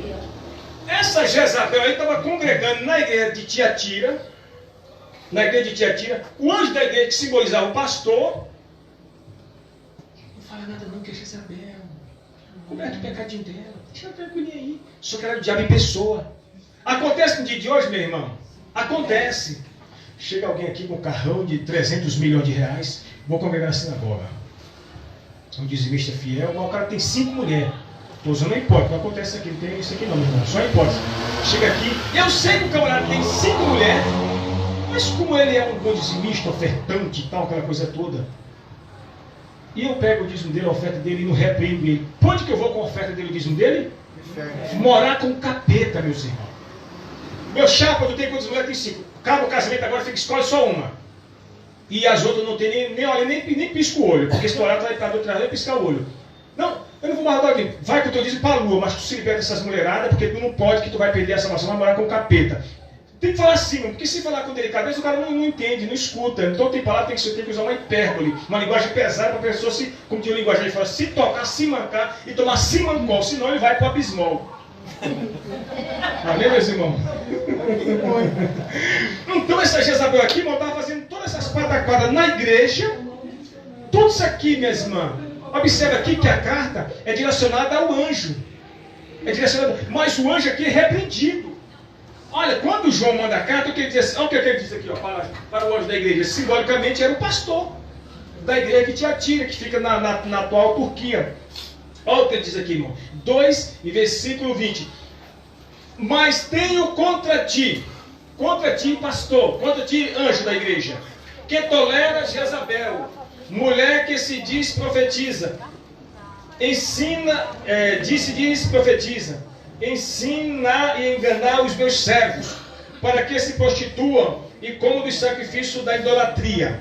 Essa Jezabel aí estava congregando na igreja de Tiatira. Na igreja de Tiatira, o anjo da igreja que simbolizava o pastor. Não fala nada não, que é Jezabel. Coberto o pecadinho dela. Deixa ela tranquilinha aí. Só que era o diabo em pessoa. Acontece no dia de hoje, meu irmão? Acontece. Chega alguém aqui com um carrão de 300 milhões de reais. Vou congregar na sinagoga. Um dizimista fiel. O cara tem 5 mulheres. Estou usando a hipótese. Não acontece aqui. Não tem isso aqui não, meu irmão. Só a hipótese. Chega aqui. Eu sei que o camarada tem 5 mulheres. Mas como ele é um bom dizimista, ofertante e tal, aquela coisa toda. E eu pego o dízimo dele, a oferta dele e não repreendo ele. Por onde que eu vou com a oferta dele e o dízimo dele? Morar com o capeta, meus irmãos. Meu chapa, tu tem quantas mulheres? Tem 5. Acaba o casamento agora, fica, escolhe só uma. E as outras não tem nem pisca o olho. Porque se tu olhar, tu vai para do outro lado e piscar o olho. Não, eu não vou mais rodar aqui. Vai com o teu dízimo para a lua, mas tu se liberta dessas mulheradas, porque tu não pode, que tu vai perder a salvação, vai morar com o capeta. Tem que falar assim, porque se falar com delicadeza, o cara não entende, não escuta. Então tem palavra, tem que usar uma hipérbole, uma linguagem pesada para a pessoa, se, como tinha uma linguagem, ele fala, se tocar, se mancar e tomar simancol, senão ele vai para o abismol. Amém, meus irmãos? Então essa Jezabel aqui, irmão, estava fazendo todas essas pataquadas na igreja. Tudo isso aqui, minhas irmãs. Observa aqui que a carta é direcionada ao anjo. É direcionada, mas o anjo aqui é repreendido. Olha, quando João manda a carta, o que ele diz assim, olha o que ele diz aqui, ó, para o anjo da igreja. Simbolicamente era o pastor da igreja de Tiatira, que fica na atual Turquia. Olha o que ele diz aqui, irmão. 2 e versículo 20. Mas tenho contra ti, pastor, contra ti, anjo da igreja, que tolera Jezabel, mulher que se diz profetiza, profetiza, ensina e enganar os meus servos, para que se prostituam e comam dos sacrifícios da idolatria.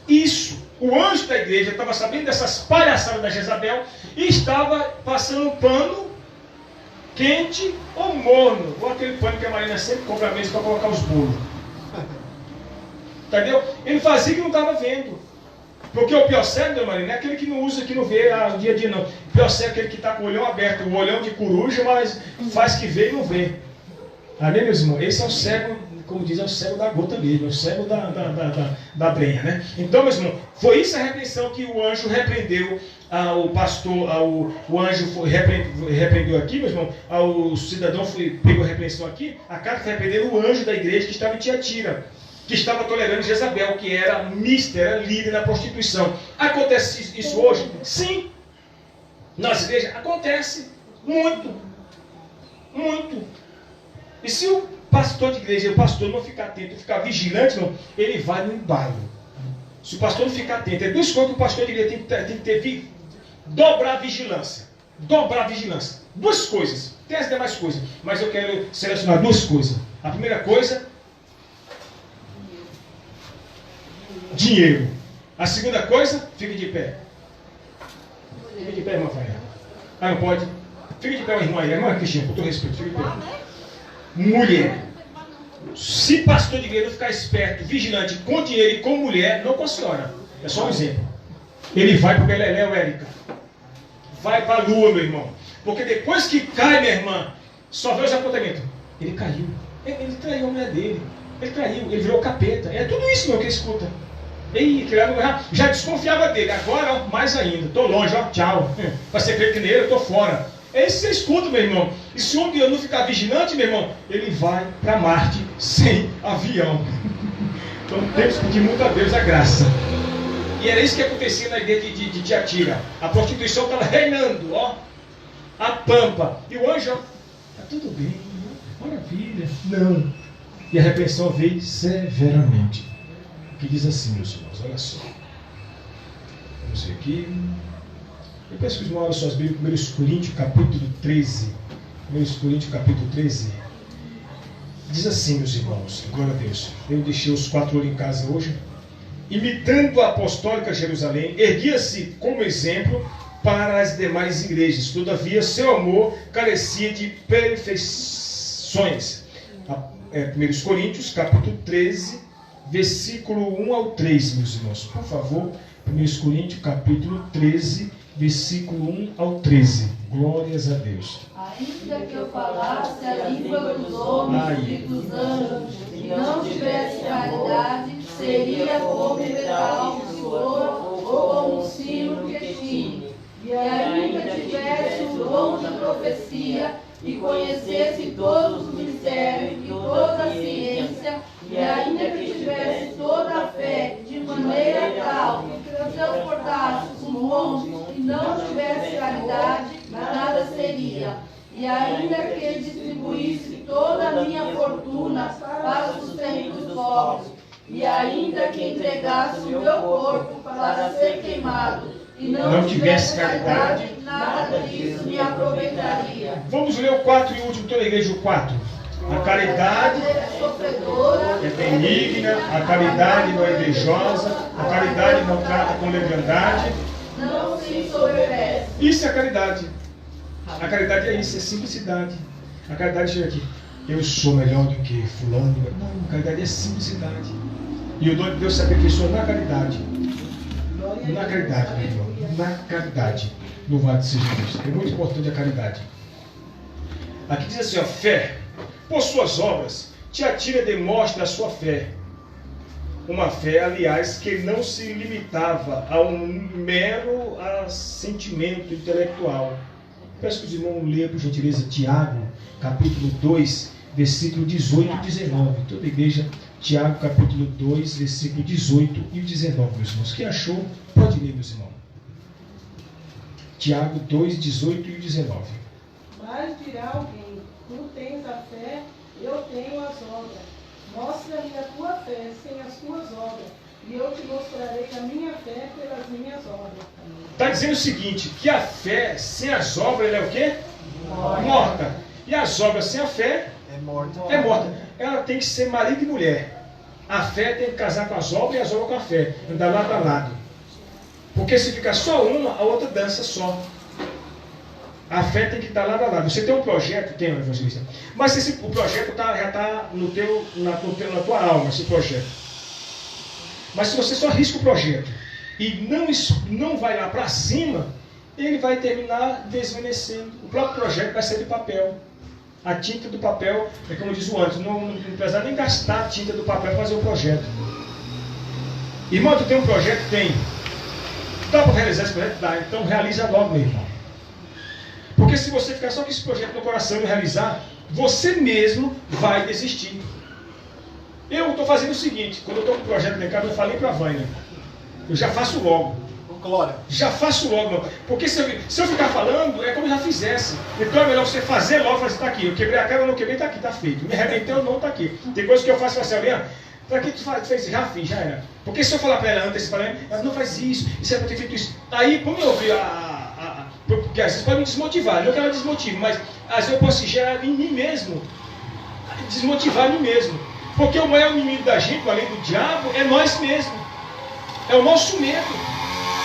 Isso, o anjo da igreja estava sabendo dessas palhaçadas da Jezabel e estava passando um pano quente ou morno, ou aquele pano que a Marina sempre compra mesmo para colocar os bolos. Entendeu? Ele fazia que não estava vendo. Porque o pior cego, dona Marina, é aquele que não usa, que não vê no dia a dia, não. O pior cego é aquele que está com o olhão aberto, o olhão de coruja, mas faz que vê e não vê. Amém, meus irmãos? Esse é o cego, como diz, é o cego da gota mesmo, é o cego da brenha, né? Então, meus irmãos, foi isso a repreensão que o anjo repreendeu ao pastor, o anjo repreendeu aqui, meu irmão, o cidadão pegou a repreensão aqui, a carta foi repreender o anjo da igreja que estava em Tiatira, que estava tolerando Jezabel, que era mista, era líder na prostituição. Acontece isso hoje? Sim. Nas igrejas acontece muito. Muito. E se o pastor de igreja, o pastor não ficar atento, ficar vigilante, não, ele vai no embalo. Se o pastor não ficar atento, é duas coisas que o pastor de igreja tem que ter, dobrar a vigilância. Dobrar a vigilância. Duas coisas. Tem as demais coisas, mas eu quero selecionar duas coisas. A primeira coisa, dinheiro. A segunda coisa, fique de pé. Fique de pé, irmã Faia. Ah, não pode? Fique de pé, irmã aí. Irmã Cristina, com todo respeito, fique de pé. Mulher. Se pastor de igreja não ficar esperto, vigilante com dinheiro e com mulher, não com a senhora. É só um exemplo. Ele vai para o Beleléu, Érica. Vai para a lua, meu irmão. Porque depois que cai, minha irmã, só vê os apontamentos. Ele caiu. Ele traiu a mulher dele. Ele traiu. Ele virou capeta. É tudo isso, meu, que escuta. Ei, já desconfiava dele. Agora, ó, mais ainda. Estou longe, ó, tchau. Para ser crente nele, eu estou fora. É isso que você escuta, meu irmão. E se um dia não ficar vigilante, meu irmão, ele vai para Marte sem avião. Então temos que pedir muito a Deus a graça. E era isso que acontecia na igreja de Tiatira. A prostituição estava reinando, ó. A pampa. E o anjo, ó, tá tudo bem, maravilha. Não. E a repreensão veio severamente. Que diz assim, meus irmãos, olha só. Vamos ver aqui. Eu peço que os irmãos abram suas Bíblias, 1 Coríntios, capítulo 13. 1 Coríntios, capítulo 13. Diz assim, meus irmãos, glória a Deus. Eu deixei os 4 olhos em casa hoje. Imitando a apostólica Jerusalém, erguia-se como exemplo para as demais igrejas. Todavia, seu amor carecia de perfeições. 1 Coríntios, capítulo 13, versículo 1 ao 3, meus irmãos. Por favor, 1 Coríntios, capítulo 13, versículo 1 ao 13. Glórias a Deus. Ainda que eu falasse a língua dos homens e dos anjos, e não tivesse caridade, seria como metal de ouro ou como um sino que tine. E ainda tivesse o dom de profecia, e conhecesse todos os mistérios e toda a ciência, e ainda que tivesse toda a fé, de maneira tal que transportasse os montes e não tivesse caridade, nada seria. E ainda que distribuísse toda a minha fortuna para o sustento dos pobres, e ainda que entregasse o meu corpo para ser queimado, e não tivesse caridade, nada disso me aproveitaria. Vamos ler o 4 e último, toda a igreja, o 4. A caridade é benigna, a caridade não é invejosa, a caridade não trata com leviandade. Não se ensoberbece. Isso é a caridade. A caridade é isso, é simplicidade. A caridade chega aqui. Eu sou melhor do que fulano. Não, a caridade é simplicidade. E o dom de Deus se aperfeiçoa na caridade. Na caridade, meu irmão. Na caridade. Louvado seja Deus. É muito importante a caridade. Aqui diz assim, ó, fé. Por suas obras, Tiatira demonstra a sua fé. Uma fé, aliás, que não se limitava a um mero sentimento intelectual. Peço que os irmãos leiam, por gentileza, Tiago, capítulo 2, versículo 18 e 19. Toda a igreja, Tiago, capítulo 2, versículo 18 e 19, meus irmãos. Quem achou, pode ler, meus irmãos. Tiago 2, 18 e 19. Mas dirá alguém, tu tens a fé, eu tenho as obras. Mostra-me a tua fé sem as tuas obras, e eu te mostrarei a minha fé pelas minhas obras. Está dizendo o seguinte, que a fé sem as obras, ela é o quê? Morta. E as obras sem a fé É morta. é morta. Ela tem que ser marido e mulher. A fé tem que casar com as obras e as obras com a fé. Andar lado a lado. Porque se ficar só uma, a outra dança só. A fé tem que estar lado a lado. Você tem um projeto, tem um evangelista. Mas o projeto já está na tua alma, esse projeto. Mas se você só risca o projeto e não vai lá para cima, ele vai terminar desvanecendo. O próprio projeto vai ser de papel. A tinta do papel, é como diz o antes, não precisa nem gastar a tinta do papel para fazer o projeto. Irmão, tu tem um projeto? Tem. Dá para realizar esse projeto? Dá. Então realiza logo, meu irmão. Porque se você ficar só com esse projeto no coração e realizar, você mesmo vai desistir. Eu estou fazendo o seguinte, quando eu estou com o projeto em casa, eu falei para a Vânia, eu já faço logo. Glória. Já faço logo, meu. Porque se eu ficar falando, é como eu já fizesse. Então é melhor você fazer logo, fazer, está aqui. Eu quebrei a cara, eu não quebrei, está aqui, está feito. Me arrebentei, eu não, está aqui. Tem coisa que eu faço assim, olha, para que tu fez? Já fiz, já era. Porque se eu falar para ela antes, ela não faz isso, isso é para ter feito isso. Aí, como eu vi porque às vezes pode me desmotivar, não que ela desmotive, mas às vezes eu posso gerar em mim mesmo, desmotivar em mim mesmo. Porque o maior inimigo da gente, além do diabo, é nós mesmos. É o nosso medo.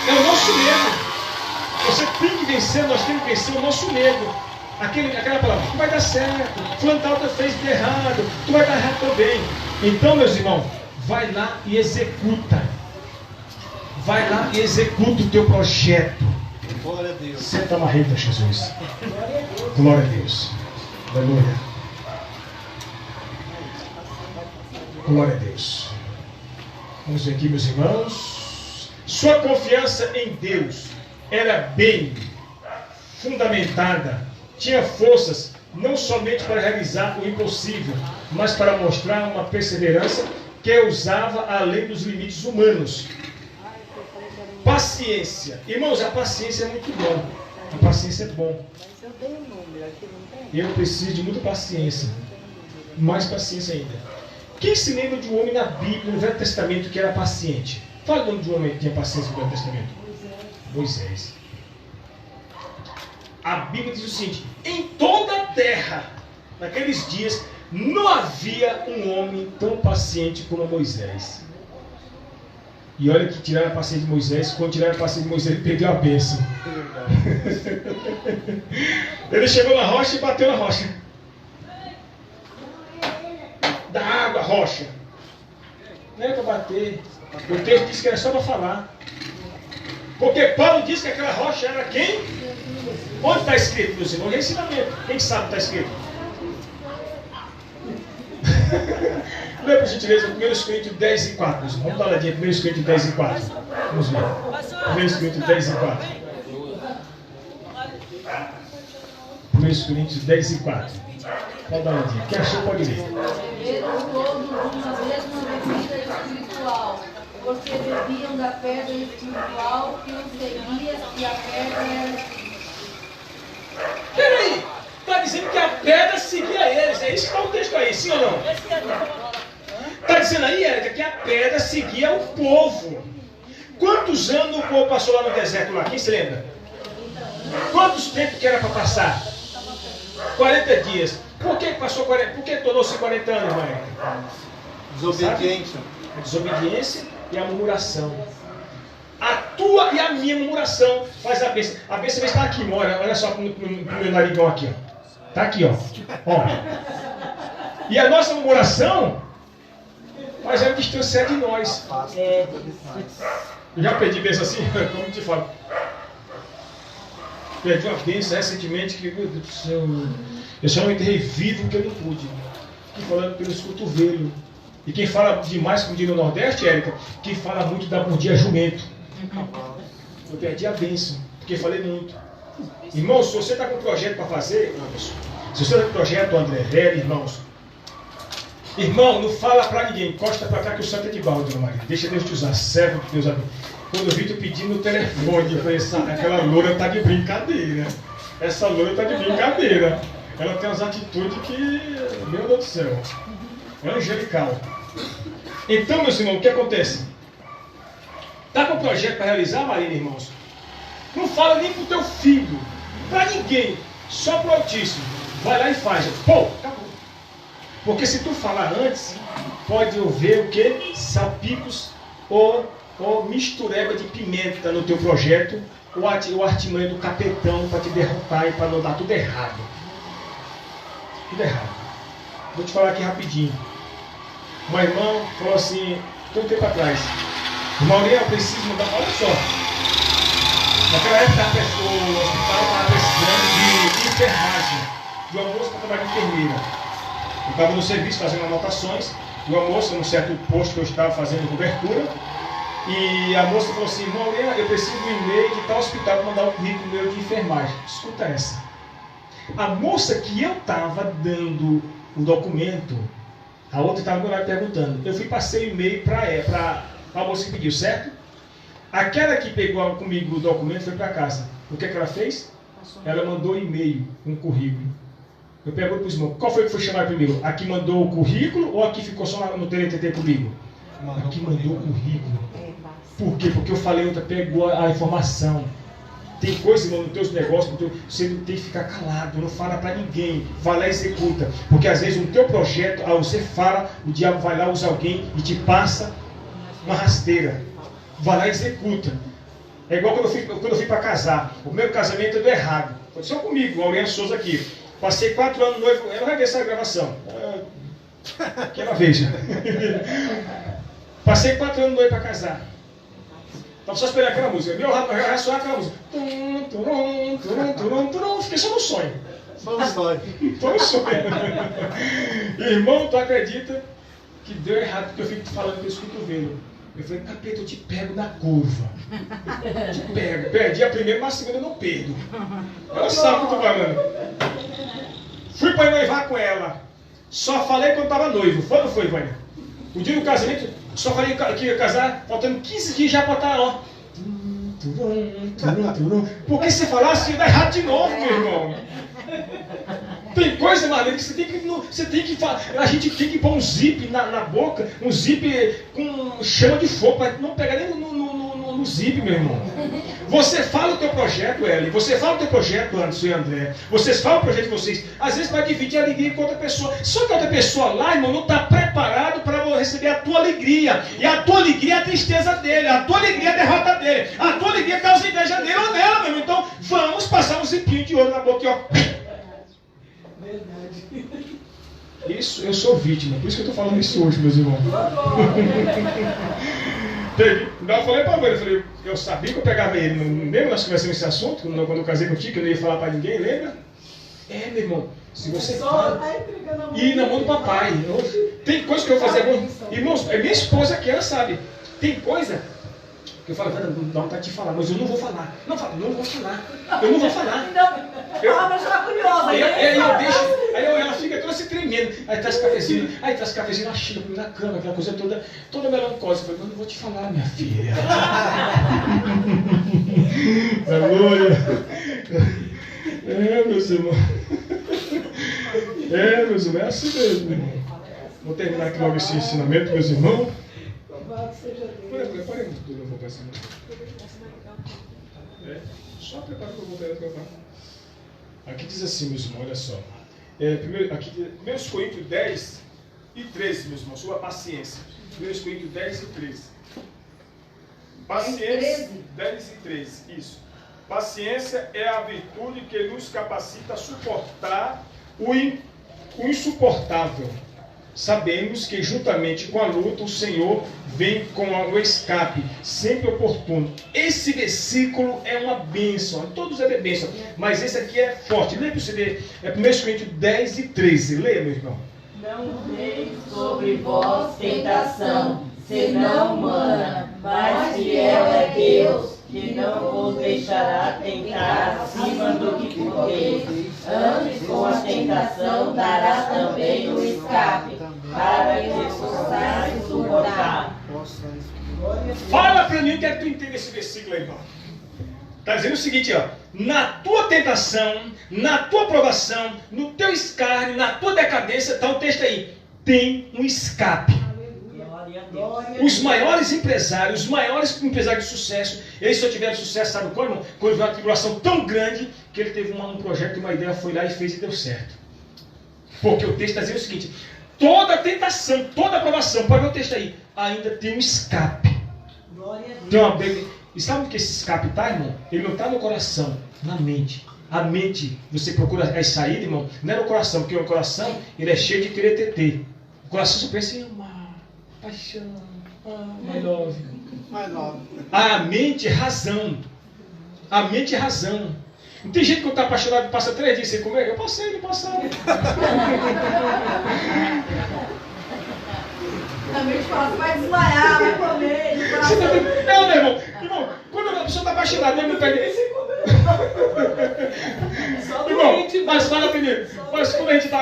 É o nosso medo. Você tem que vencer, nós temos que vencer o nosso medo. Aquela palavra, tu vai dar certo, fulano tal fez de errado, tu vai dar errado também. Então, meus irmãos, vai lá e executa. Vai lá e executa o teu projeto. Glória a Deus. Senta a marreta, Jesus. Glória a Deus. Aleluia. Glória a Deus. Vamos ver aqui, meus irmãos. Sua confiança em Deus era bem fundamentada. Tinha forças não somente para realizar o impossível, mas para mostrar uma perseverança que usava além dos limites humanos. Paciência. Irmãos, a paciência é muito bom. A paciência é bom. Eu preciso de muita paciência. Mais paciência ainda. Quem se lembra de um homem na Bíblia, no Velho Testamento, que era paciente? Fala o nome de um homem que tinha paciência no Velho Testamento. Moisés. A Bíblia diz o seguinte: em toda a terra, naqueles dias, não havia um homem tão paciente como Moisés. E olha que tiraram a paciência de Moisés. Quando tiraram a paciência de Moisés, ele perdeu a bênção. Ele chegou na rocha e bateu na rocha. Da água, rocha. Não era para bater. O texto disse que era só para falar. Porque Paulo disse que aquela rocha era quem? Onde está escrito, meus irmãos? É ensinamento. Quem sabe está escrito? Lê por gentileza 1 Coríntios 10 e 4. Vamos dar uma olhadinha, 1 Coríntios 10 e 4. Vamos ver. 1 Coríntios 10 e 4. 1 Coríntios 10 e 4. Pode dar uma olhadinha. Quem achou pode ler. Beberam todos uma mesma bebida espiritual, porque bebiam da pedra espiritual que os seguia, e a pedra era... Peraí, está dizendo que a pedra seguia eles. É isso que está o texto aí, sim ou não? Está dizendo aí, Érica, que a pedra seguia o povo. Quantos anos o povo passou lá no deserto lá? Quem se lembra? Quantos tempos que era para passar? 40 dias. Por que passou 40? Por que tornou-se 40 anos, mãe? Desobediência. A desobediência e a murmuração. A tua e a minha murmuração faz a bênção. A bênção está aqui, mora. Olha só no meu narigão aqui, ó. Está aqui, ó. E a nossa murmuração faz ela distanciar de nós. Eu já perdi bênção assim, como te falo. Perdi uma bênção recentemente que, meu Deus do céu, eu só não enterrei vivo que eu não pude. Fiquei falando pelos cotovelos. E quem fala demais, como diz no Nordeste, Érica, quem fala muito dá bom dia jumento. Eu perdi a bênção, porque falei muito. Irmãos, se você está com um projeto para fazer, Anderson, se você está com um projeto, André, velho, irmãos, irmão, não fala para ninguém, encosta para cá que o santo é de balde, dona Maria. Deixa Deus te usar, servo de Deus. Quando eu vi tu pedindo o telefone, eu falei, aquela loura está de brincadeira. Essa loura está de brincadeira. Ela tem umas atitudes que, meu Deus do céu, é angelical. Então, meus irmãos, o que acontece? Está com um projeto para realizar, Marina, irmãos? Não fala nem para o teu filho, para ninguém, só para o Altíssimo. Vai lá e faz. Pô, acabou. Porque se tu falar antes, pode haver o quê? Salpicos ou mistureba de pimenta no teu projeto, ou artimanha do capetão para te derrotar e para não dar tudo errado. Tudo errado. Vou te falar aqui rapidinho. Uma irmã falou assim, todo tempo atrás, Maureen, eu preciso mudar. Olha só. Naquela época o hospital estava precisando de enfermagem, de uma moça para trabalhar de enfermeira. Eu estava no serviço fazendo anotações, e uma moça, num certo posto que eu estava fazendo cobertura, e a moça falou assim, Maureen, eu preciso de um e-mail de tal hospital para mandar um currículo meu de enfermagem. Escuta essa. A moça que eu estava dando o documento, a outra estava do meu lado perguntando. Eu fui passei o e-mail para a moça que pediu, certo? Aquela que pegou comigo o documento foi para casa. O que ela fez? Ela mandou e-mail, um currículo. Eu pergunto para os irmãos, qual foi que foi chamado primeiro? A que mandou o currículo ou a que ficou só no TNTT comigo? A que mandou o currículo. Por quê? Porque eu falei, outra pegou a informação. Tem coisa, irmão, nos teus negócios, você tem que ficar calado, não fala para ninguém, vai lá e executa. Porque às vezes no teu projeto, você fala, o diabo vai lá, usa alguém e te passa uma rasteira. Vai lá e executa. É igual quando eu fui para casar. O meu casamento deu errado. Foi só comigo, o Aurinha Souza aqui. Passei 4 anos noivo, ela vai ver essa gravação. Que ela veja. Passei 4 anos noivo para casar. Estava só esperando aquela música. Meu rato vai soar aquela música. Fiquei só no sonho. Só no sonho. Só no sonho. Irmão, tu acredita que deu errado porque eu fico falando com esse cotovelo? Eu falei, capeta, eu te pego na curva. Te pego. Perdi a primeira, mas a segunda eu não perdo. Ela sabe o que eu estou falando. Fui para noivar com ela. Só falei quando estava noivo. Foi ou não foi, Vânia? O dia do casamento, só falei que ia casar, faltando 15 dias já para estar, ó. Porque se falasse, ia dar errado de novo, meu irmão. Tem coisa, Marlene, que você tem que a gente tem que pôr um zip na boca, um zip com chama de fogo, para não pegar nem no zip, meu irmão. Você fala o teu projeto, Eli, você fala o teu projeto, Anderson e André, vocês falam o projeto de vocês, às vezes vai dividir a alegria com outra pessoa, só que a outra pessoa lá, irmão, não está preparado para receber a tua alegria, e a tua alegria é a tristeza dele, a tua alegria é a derrota dele, a tua alegria causa inveja dele ou nela, meu irmão. Então vamos passar um zipinho de ouro na boca, ó. Isso, eu sou vítima, por isso que eu estou falando isso hoje, meus irmãos. Eu falei para ele, eu sabia que eu pegava ele, lembra nós conversamos esse assunto, quando eu casei contigo, que eu não ia falar para ninguém, lembra? É, meu irmão, se você fala, e na mão do papai, tem coisa que eu vou fazer, irmãos, é minha esposa que ela sabe, tem coisa que eu falo, não dá vontade de falar, mas eu não vou falar. Não vou falar. Eu não vou falar. Mas eu estou curiosa. Aí ela fica toda se tremendo. Aí traz cafezinho, na China, na cama, aquela coisa toda melancólica. Eu falei, eu não vou te falar, minha filha. Aleluia. Meus irmãos. Meus irmãos, é assim mesmo, irmão. Vou terminar aqui logo esse ensinamento, meus irmãos. Preparemos tudo, eu vou passar. Só prepara que eu vou voltar. Aqui diz assim, meus irmãos, olha só. Aqui, 1 Coríntios 10 e 13, meus irmãos, sobre a paciência. 1 Coríntios 10 e 13. Paciência, 10 e 13, isso. Paciência é a virtude que nos capacita a suportar o insuportável. Sabemos que juntamente com a luta o Senhor vem com o escape, sempre oportuno. Esse versículo é uma bênção, todos é bênção, mas esse aqui é forte. Leia para você ver, é 1 Coríntios 10 e 13, leia, meu irmão. Não veio sobre vós tentação, senão humana, mas fiel é Deus, que não vos deixará tentar acima do que podeis. Antes, com a tentação, dará também o escape, para que possais suportar. Fala para mim o que é que tu entende esse versículo aí, irmão. Está dizendo o seguinte, ó. Na tua tentação, na tua provação, no teu escárnio, na tua decadência, está o texto aí. Tem um escape. Os maiores empresários de sucesso, eles só tiveram sucesso, sabe quando, irmão? Quando veio uma tribulação tão grande que ele teve um projeto, uma ideia, foi lá e fez e deu certo. Porque o texto está dizendo o seguinte: toda tentação, toda aprovação, pode ver o texto aí, ainda tem um escape. E sabe o que esse escape está, irmão? Ele não está no coração, na mente. A mente, você procura as saídas, irmão, não é no coração, porque o coração ele é cheio de querer ter. O coração só pensa em amar, paixão, my love. A mente é razão. A mente é razão. Não tem gente que está apaixonado e passa 3 dias sem comer? Eu passei, não passava. Também te fala, você vai desmaiar, vai comer. Não, meu irmão. Irmão, quando a pessoa está apaixonada, mesmo pede. Irmão, mas fala primeiro. Mas quando a gente está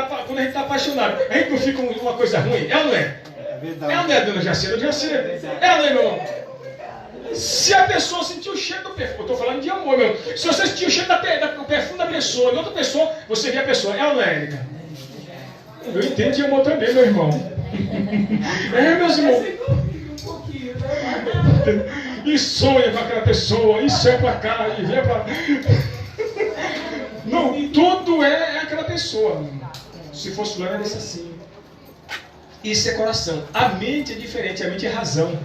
apaixonado, a gente não fica uma coisa ruim? É ou não é? É verdade. É ou não é, dona Jacira? É ou não é, meu irmão? Se a pessoa sentir o cheiro do perfume, eu estou falando de amor, meu irmão. Se você sentir o cheiro do perfume da pessoa, e outra pessoa, você vê a pessoa. É ou não é, Érica? Eu entendo de amor também, meu irmão. É, meus irmãos. E sonha com aquela pessoa, e sonha pra cá, e vem pra... Não, tudo é aquela pessoa. Se fosse fulano, era assim. Isso é coração. A mente é diferente, a mente é razão.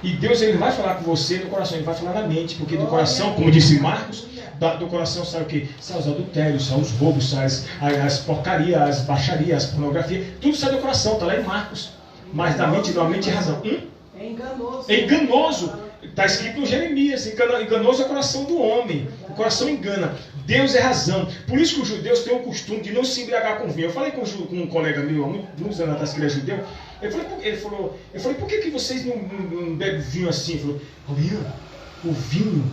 E Deus ele vai falar com você no coração, ele vai falar na mente, porque do coração, como disse Marcos, do coração sai o quê? Sai os adultérios, sai os roubos, sai as porcarias, as baixarias, as pornografias, tudo sai do coração, está lá em Marcos. Mas da mente não, a mente é razão. É enganoso. É enganoso. Está escrito no Jeremias, enganoso é o coração do homem. O coração engana. Deus é razão. Por isso que os judeus têm o costume de não se embriagar com vinho. Eu falei com um colega meu, há muitos anos atrás, que ele é judeu. Eu falei, por que vocês não bebem vinho assim? Ele falou, o vinho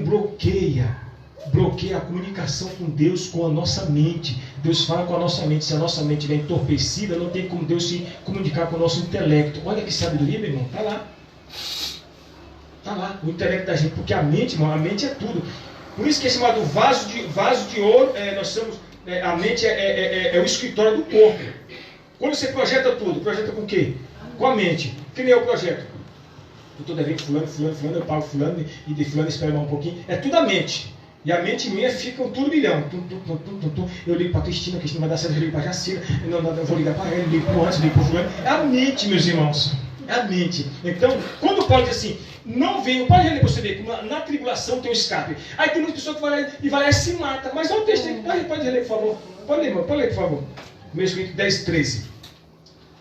bloqueia a comunicação com Deus, com a nossa mente. Deus fala com a nossa mente. Se a nossa mente estiver entorpecida, não tem como Deus se comunicar com o nosso intelecto. Olha que sabedoria, meu irmão. Está lá. Está lá, o intelecto da gente. Porque a mente, irmão, a mente é tudo. Por isso que é chamado vaso de ouro. Nós somos, a mente é o escritório do corpo. Quando você projeta tudo, projeta com o quê? Com a mente. Que nem eu projeto. Eu estou devendo fulano, eu pago fulano e de fulano espera mais um pouquinho. É tudo a mente. E a mente minha fica um turbilhão. Eu ligo para a Cristina vai dar certo, eu ligo para a Jacira, eu vou ligar para ela, eu ligo para o Anderson, eu ligo para o fulano. É a mente, meus irmãos. É a mente. Então, quando Paulo diz assim, não venham, pode ler para você ver, na tribulação tem um escape. Aí tem muitas pessoas que vai lá e se mata. Mas olha o texto aí, pode ler, por favor. Pode ler, por favor. Mesmo que 10, 13.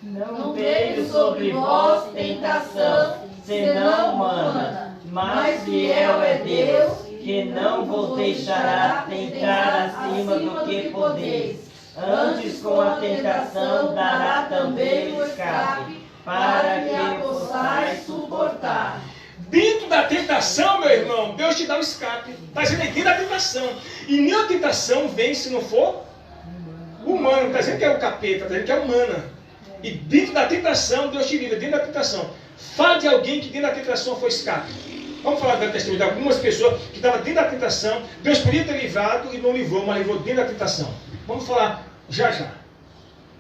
Não veio sobre vós tentação, senão humana, mas fiel é Deus, que não vos deixará tentar acima do que podeis. Antes, com a tentação, dará também o escape, para que a possais suportar. Dentro da tentação, meu irmão, Deus te dá o escape. Está dizendo aqui da tentação. E nenhuma tentação vem se não for humana. Está dizendo que é o capeta, está dizendo que é humana. E dentro da tentação, Deus te livra. Dentro da tentação. Fala de alguém que dentro da tentação foi escape. Vamos falar da testemunha de algumas pessoas que estavam dentro da tentação. Deus podia ter livrado e não livrou, mas livrou dentro da tentação. Vamos falar já.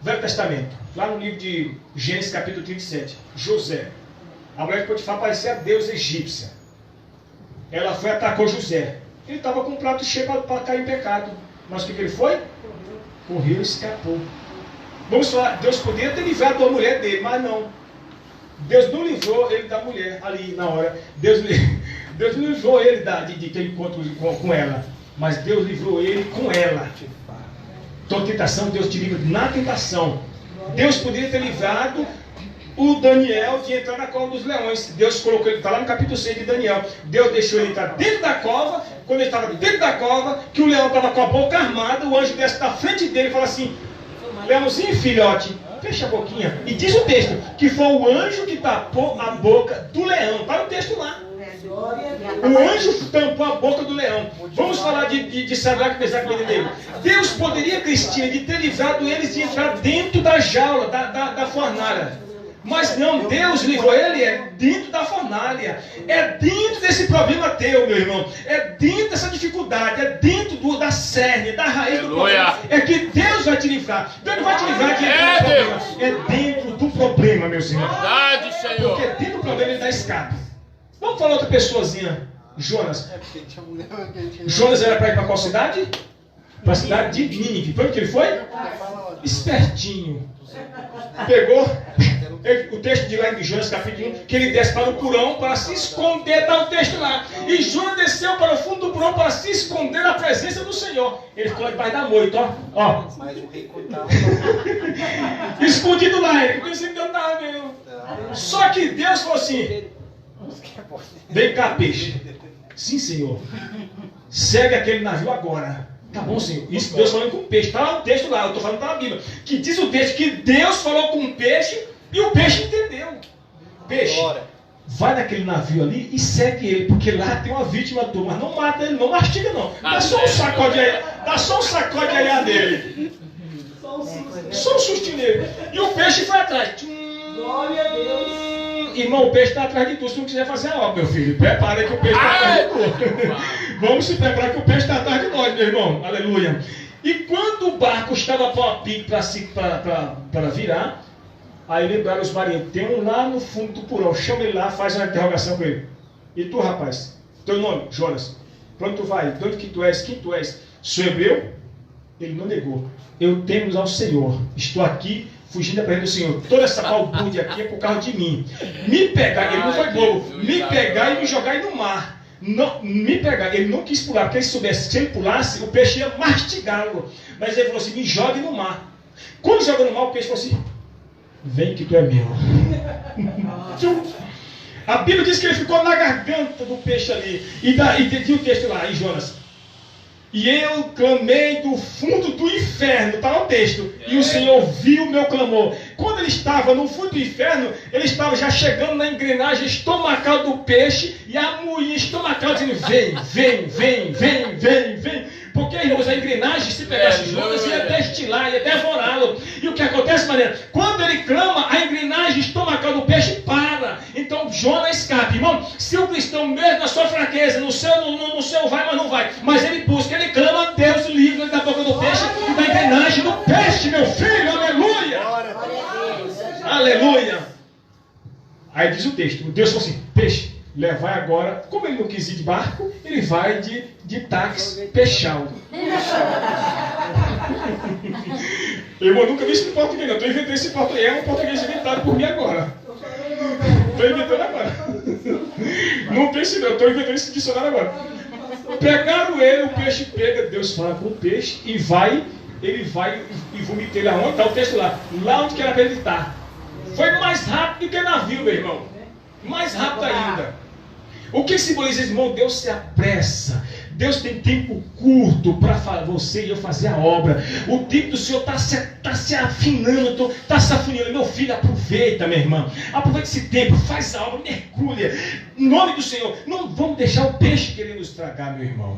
Velho Testamento. Lá no livro de Gênesis, capítulo 37. José. A mulher de Potifar parecia a deusa egípcia. Ela foi e atacou José. Ele estava com um prato cheio para cair em pecado. Mas o que ele foi? Correu e escapou. Vamos falar, Deus poderia ter livrado a mulher dele, mas não. Deus não livrou ele da mulher ali na hora. Deus não livrou ele de aquele encontro com ela. Mas Deus livrou ele com ela. Então, tentação, Deus te livra na tentação. Deus poderia ter livrado o Daniel de entrar na cova dos leões. Deus colocou ele, está lá no capítulo 6 de Daniel. Deus deixou ele entrar dentro da cova. Quando ele estava dentro da cova, que o leão estava com a boca armada, o anjo desce na frente dele e fala assim: Leãozinho, filhote, fecha a boquinha. E diz o texto que foi o anjo que tapou a boca do leão. Está no texto lá. O anjo tampou a boca do leão. Vamos falar de Sadraque, Mesaque e Abednego. Deus poderia, Cristina, de ter livrado eles de entrar dentro da jaula, da fornalha. Mas não, Deus livrou ele dentro da fornalha. É dentro desse problema teu, meu irmão. É dentro dessa dificuldade. É dentro da cerne, da raiz do problema. É que Deus vai te livrar. Deus não vai te livrar de dentro do problema. É dentro do problema, meus irmãos. Verdade, Senhor. Porque dentro do problema ele dá escape. Vamos falar outra pessoazinha. Jonas. Jonas era para ir para qual cidade? Para a cidade de Nínive. Foi o que ele foi? Espertinho. Pegou o texto de lá em Jonas capítulo 1, que ele desce para o porão para se esconder, está o texto lá. E Jonas desceu para o fundo do porão para se esconder na presença do Senhor. Ele ficou lá debaixo da moita, ó. Mas o rei contava. Escondido lá, ele pensei que eu estava vendo. Só que Deus falou assim: vem cá, peixe. Sim, Senhor. Segue aquele navio agora. Tá bom, Senhor. Isso Deus falando com o peixe. Está lá o texto lá, eu estou falando da Bíblia. Que diz o texto que Deus falou com o peixe e o peixe entendeu. Peixe, vai naquele navio ali e segue ele, porque lá tem uma vítima tua, mas não mata ele, não mastiga não. Dá só um sacode aí, dá só um sacode aí dele. Só um sustinho nele. E o peixe foi atrás. Glória a Deus. Irmão, o peixe está atrás de tu, se não quiser fazer a obra, meu filho. Prepara aí que o peixe está atrás de tu. Vamos se preparar que o peixe está atrás de nós, meu irmão. Aleluia. E quando o barco estava para virar, aí lembraram os marinheiros, tem um lá no fundo do porão, chama ele lá, faz uma interrogação com ele. E tu, rapaz, teu nome? Jonas. Pra onde tu vai? De onde que tu és? Quem tu és? Sou hebreu? Ele não negou. Eu temo ao Senhor. Estou aqui fugindo da presença do Senhor. Toda essa balbúrdia aqui é por causa de mim. Me pegar, ele não foi bobo, me pegar e me jogar no mar. Não, me pegar, ele não quis pular, porque ele soubesse, se ele pulasse, o peixe ia mastigá-lo. Mas ele falou assim, me jogue no mar. Quando joga no mar, o peixe falou assim, vem que tu é meu. A Bíblia diz que ele ficou na garganta do peixe ali. E tinha o texto lá, em Jonas. E eu clamei do fundo do inferno, está no texto. E o Senhor viu o meu clamor. Quando ele estava no fundo do inferno, ele estava já chegando na engrenagem estomacal do peixe. E a moinha estomacal dizendo, vem, vem, vem, vem, vem, vem. Porque, irmãos, a engrenagem, se pegasse Jonas, ia destilar, ia devorá-lo. E o que acontece, Maria? Quando ele clama, a engrenagem estomacal do peixe para. Então, Jonas escapa. Irmão, se o cristão, mesmo na sua fraqueza, no céu vai, mas não vai. Mas ele busca, ele clama, Deus livre da boca do peixe e da engrenagem do peixe, meu filho. Aleluia! Aleluia! Aí diz o texto, Deus falou assim, peixe, levai agora, como ele não quis ir de barco, ele vai de táxi peixal. Eu nunca vi isso em português, não. Estou inventando esse português, é um português inventado por mim agora. Estou inventando agora. Não pense não, estou inventando esse dicionário agora. Pegaram ele, o peixe pega, Deus fala com o peixe e ele vai e vomita ele aonde? Está o texto lá onde que era para ele estar. Foi mais rápido do que navio, meu irmão. Mais rápido ainda. O que simboliza, irmão? Deus se apressa. Deus tem tempo curto para você e eu fazer a obra. O tempo do Senhor está se afinando, está se afinando. Meu filho, aproveita, minha irmã. Aproveita esse tempo, faz a obra, mergulha. Em nome do Senhor. Não vamos deixar o peixe querer nos estragar, meu irmão.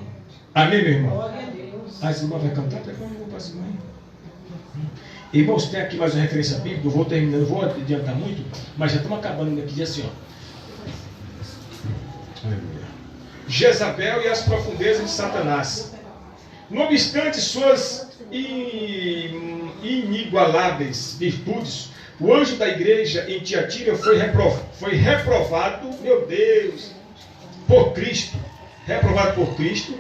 Amém, meu irmão? Glória a Deus. As irmãs vão cantar, eu vou para as irmãs. Irmãos, tem aqui mais uma referência bíblica, eu vou terminando, vou adiantar muito, mas já estamos acabando aqui, diz assim, ó. Aleluia. Jezabel e as profundezas de Satanás. Não obstante suas inigualáveis virtudes, o anjo da igreja em Tiatira foi reprovado, meu Deus, por Cristo. Reprovado por Cristo,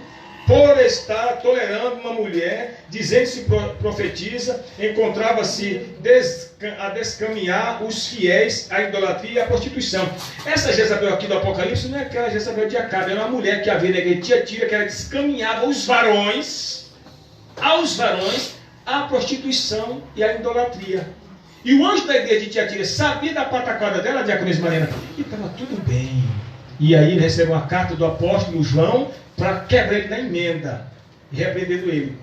por estar tolerando uma mulher, dizendo-se profetiza, encontrava-se a descaminhar os fiéis à idolatria e à prostituição. Essa Jezabel aqui do Apocalipse não é aquela Jezabel de Acabe, era uma mulher que havia na igreja de Tiatira, que ela descaminhava os varões, à prostituição e à idolatria. E o anjo da igreja de Tiatira sabia da pataquada dela, diaconisa Mariana, e estava tudo bem. E aí ele recebeu uma carta do apóstolo João para quebrar ele na emenda, repreendendo ele.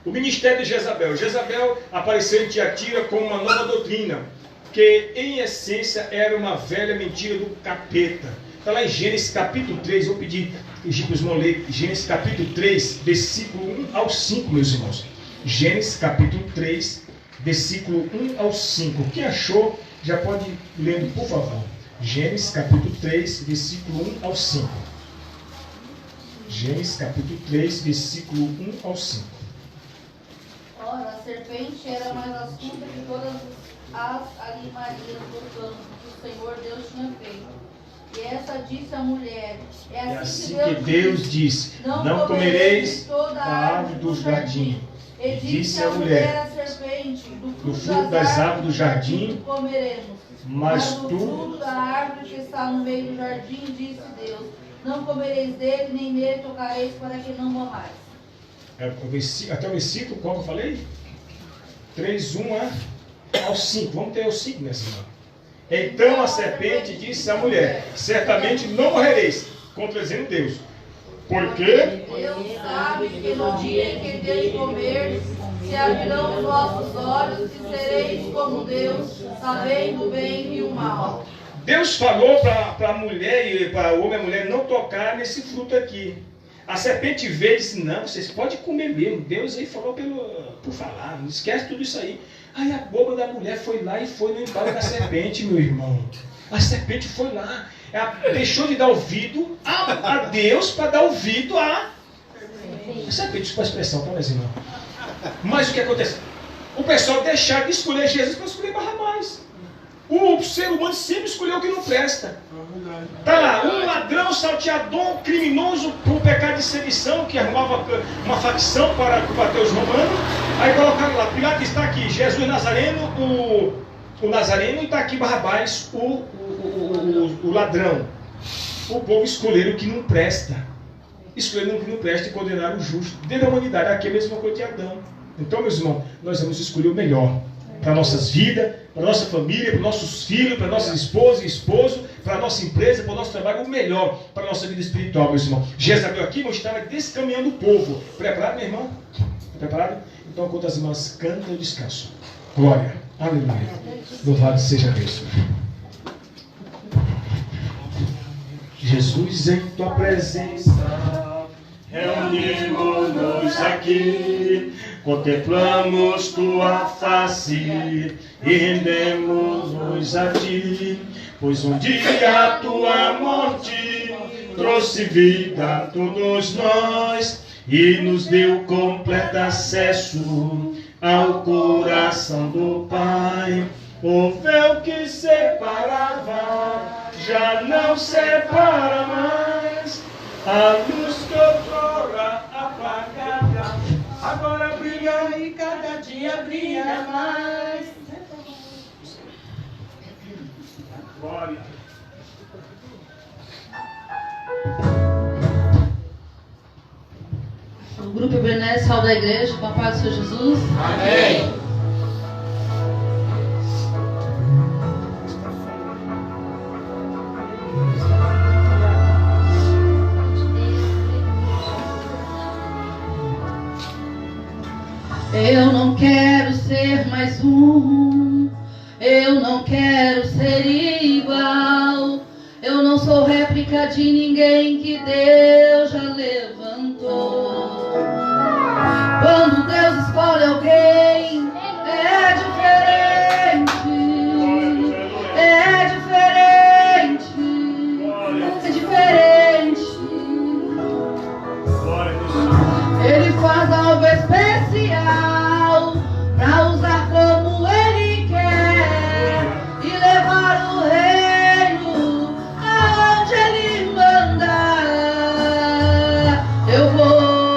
O ministério de Jezabel. Jezabel apareceu em Tiatira com uma nova doutrina, que em essência era uma velha mentira do capeta, Está lá em Gênesis capítulo 3, vou pedir que os irmãos ler Gênesis capítulo 3, versículo 1 ao 5, meus irmãos. Gênesis capítulo 3, versículo 1 ao 5. Quem achou, já pode ir lendo, por favor. Gênesis capítulo 3, versículo 1 ao 5. Gênesis capítulo 3, versículo 1 ao 5. Ora, a serpente era mais astuta que todas as animarias do campo que o Senhor Deus tinha feito. E essa disse à mulher: é assim que Deus disse: não comereis toda a árvore do jardim. E disse a mulher à serpente: do fruto das árvores do jardim comeremos. Mas do fruto da árvore que está no meio do jardim, disse Deus: não comereis dele, nem nele tocareis, para que não morrais. Até o versículo, qual que eu falei? 3, 1 ao 5. Vamos ter o 5 nessa irmã. Então a serpente disse à mulher: certamente não morrereis, contradizendo Deus. Porque Deus sabe que no dia em que dele comer, se abrirão os vossos olhos e sereis como Deus, sabendo o bem e o mal. Deus falou para a mulher e para o homem e a mulher não tocar nesse fruto aqui. A serpente veio e disse: não, vocês podem comer mesmo. Deus aí falou por falar, não esquece tudo isso aí. Aí a boca da mulher foi lá e foi no embalo da serpente, meu irmão. A serpente foi lá, ela deixou de dar ouvido a Deus para dar ouvido a serpente. Isso é expressão, tá, meus irmãos? Mas o que acontece? O pessoal deixaram de escolher Jesus para escolher Barrabás. O ser humano sempre escolheu o que não presta. Tá lá, um ladrão, salteador, um criminoso por um pecado de sedição que arrumava uma facção para combater os romanos. Aí colocaram lá, Pilatos está aqui, Jesus Nazareno, o Nazareno, e está aqui Barrabás, o ladrão. O povo escolheram o que não presta. Escolheram o que não presta e condenaram o justo. Dentro da humanidade, aqui é a mesma coisa de Adão. Então, meus irmãos, nós vamos escolher o melhor para nossas vidas, para nossa família, para nossos filhos, para nossas esposas e esposos, para a nossa empresa, para o nosso trabalho, o melhor para a nossa vida espiritual, meus irmãos. Jezabel aqui estava descaminhando o povo. Preparado, meu irmão? Preparado? Então, enquanto as irmãs cantam, eu descanso. Glória. Aleluia. Louvado seja Deus. Jesus, em tua presença, reunimos-nos aqui, contemplamos tua face e rendemos-nos a ti, pois um dia a tua morte trouxe vida a todos nós e nos deu completo acesso ao coração do Pai. O véu que separava já não separa mais, a luz que outrora apagada agora brilha e cada dia brilha mais. Glória. O grupo Ebenezer, Sal da Igreja, com a paz do Senhor Jesus. Amém. Eu não quero ser mais um, eu não quero ser igual, eu não sou réplica de ninguém que Deus já levantou. Quando Deus escolhe alguém, é diferente, é diferente, é diferente. Ele faz algo especial para usar como Ele quer e levar o reino aonde Ele manda. Eu vou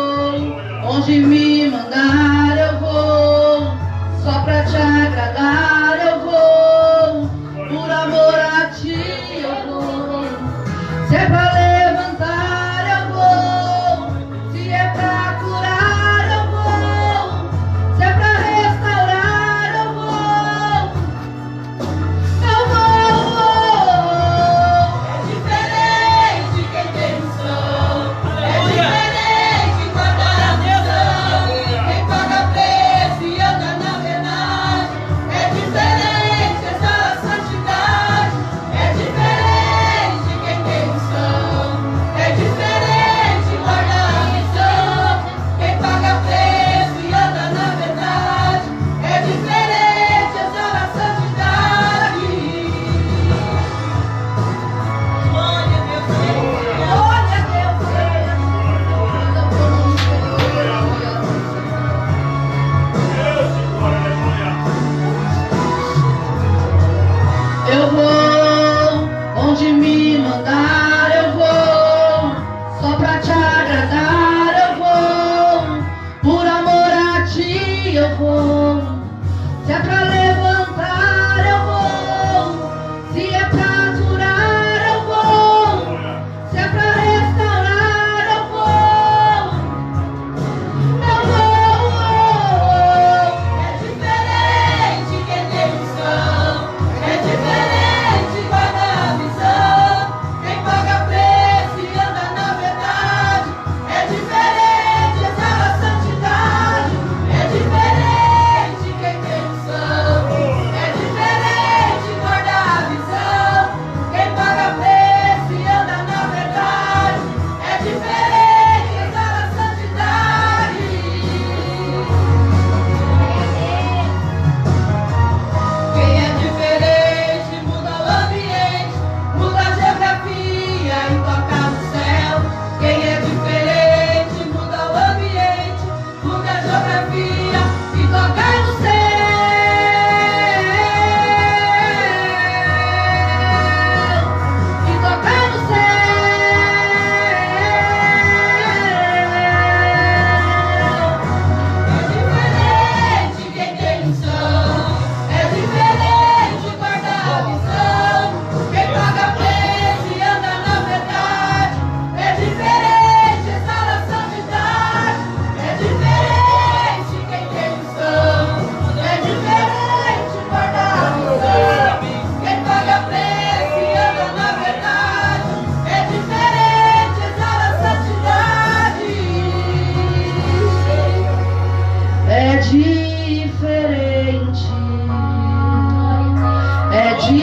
Glória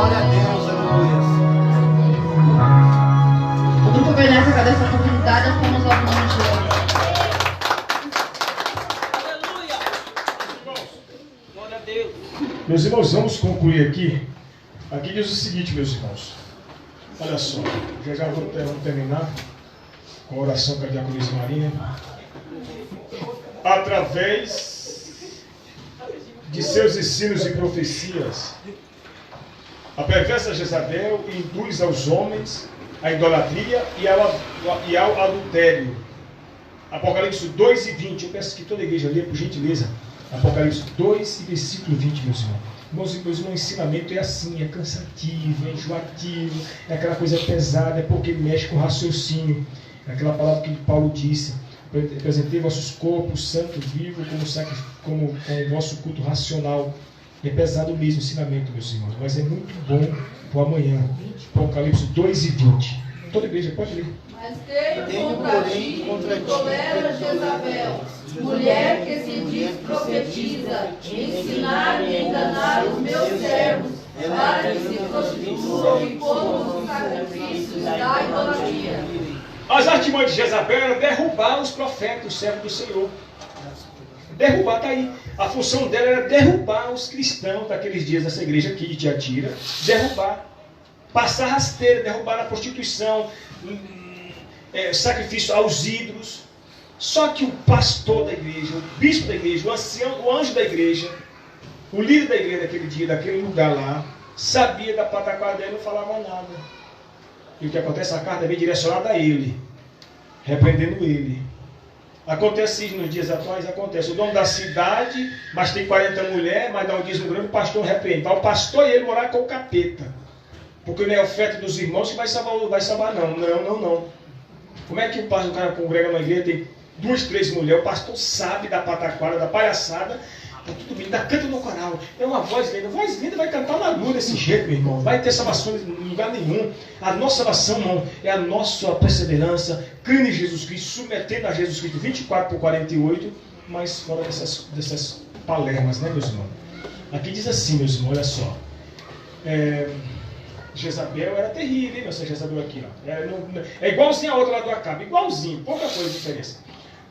a Deus, aleluia. O grupo agradece essa oportunidade, vamos ao nome de Jesus. Glória a Deus. Meus irmãos, vamos concluir aqui. Aqui diz o seguinte, meus irmãos. Olha só, já vamos terminar com a oração com a diaconisa Marinha. Através de seus ensinos e profecias, a perversa Jezabel induz aos homens a idolatria e ao adultério. Apocalipse 2 e 20. Eu peço que toda a igreja leia, por gentileza. Apocalipse 2 e versículo 20, meus irmãos. Meus irmãos, o ensinamento é assim, é cansativo, é enjoativo, é aquela coisa pesada, é porque mexe com o raciocínio. É aquela palavra que Paulo disse: apresentei vossos corpos santos, vivos, como o vosso culto racional. É pesado mesmo o ensinamento, meus irmãos, mas é muito bom para amanhã. Apocalipse 2 e 20. Toda a igreja pode ler. Mas tenho contra ti, tolera Jezabel, mulher que se diz profetiza, ensinar e enganar os meus servos, para que se prostituam e comam os sacrifícios da idolatria. As artimanhas de Jezabel eram derrubar os profetas, os servos do Senhor. Derrubar, está aí. A função dela era derrubar os cristãos daqueles dias dessa igreja aqui de Tiatira. Derrubar. Passar rasteira, derrubar a prostituição, sacrifício aos ídolos. Só que o pastor da igreja, o bispo da igreja, o ancião, o anjo da igreja, o líder da igreja daquele dia, daquele lugar lá, sabia da pataquada dele e não falava nada. E o que acontece? A carta vem direcionada a ele, repreendendo ele. Acontece isso nos dias atuais, acontece. O dono da cidade, mas tem 40 mulheres, mas dá um dízimo grande, o pastor repreende. Vai o pastor e ele morar com o capeta. Porque não é oferta dos irmãos que vai salvar, não. Não. Como é que o cara congrega na igreja, tem 2, 3 mulheres, o pastor sabe da pataquara, da palhaçada, tá tudo bem, ainda canta no coral. É uma voz linda vai cantar na lua desse jeito, meu irmão. Vai ter salvação em lugar nenhum. A nossa salvação, irmão, é a nossa perseverança, crendo em Jesus Cristo, submetendo a Jesus Cristo 24/48, mas fora dessas palermas, né, meus irmãos? Aqui diz assim, meus irmãos, olha só. Jezabel era terrível, hein, essa Jezabel aqui, ó. É igualzinho a outra lá do Acabe, igualzinho, pouca coisa de diferença.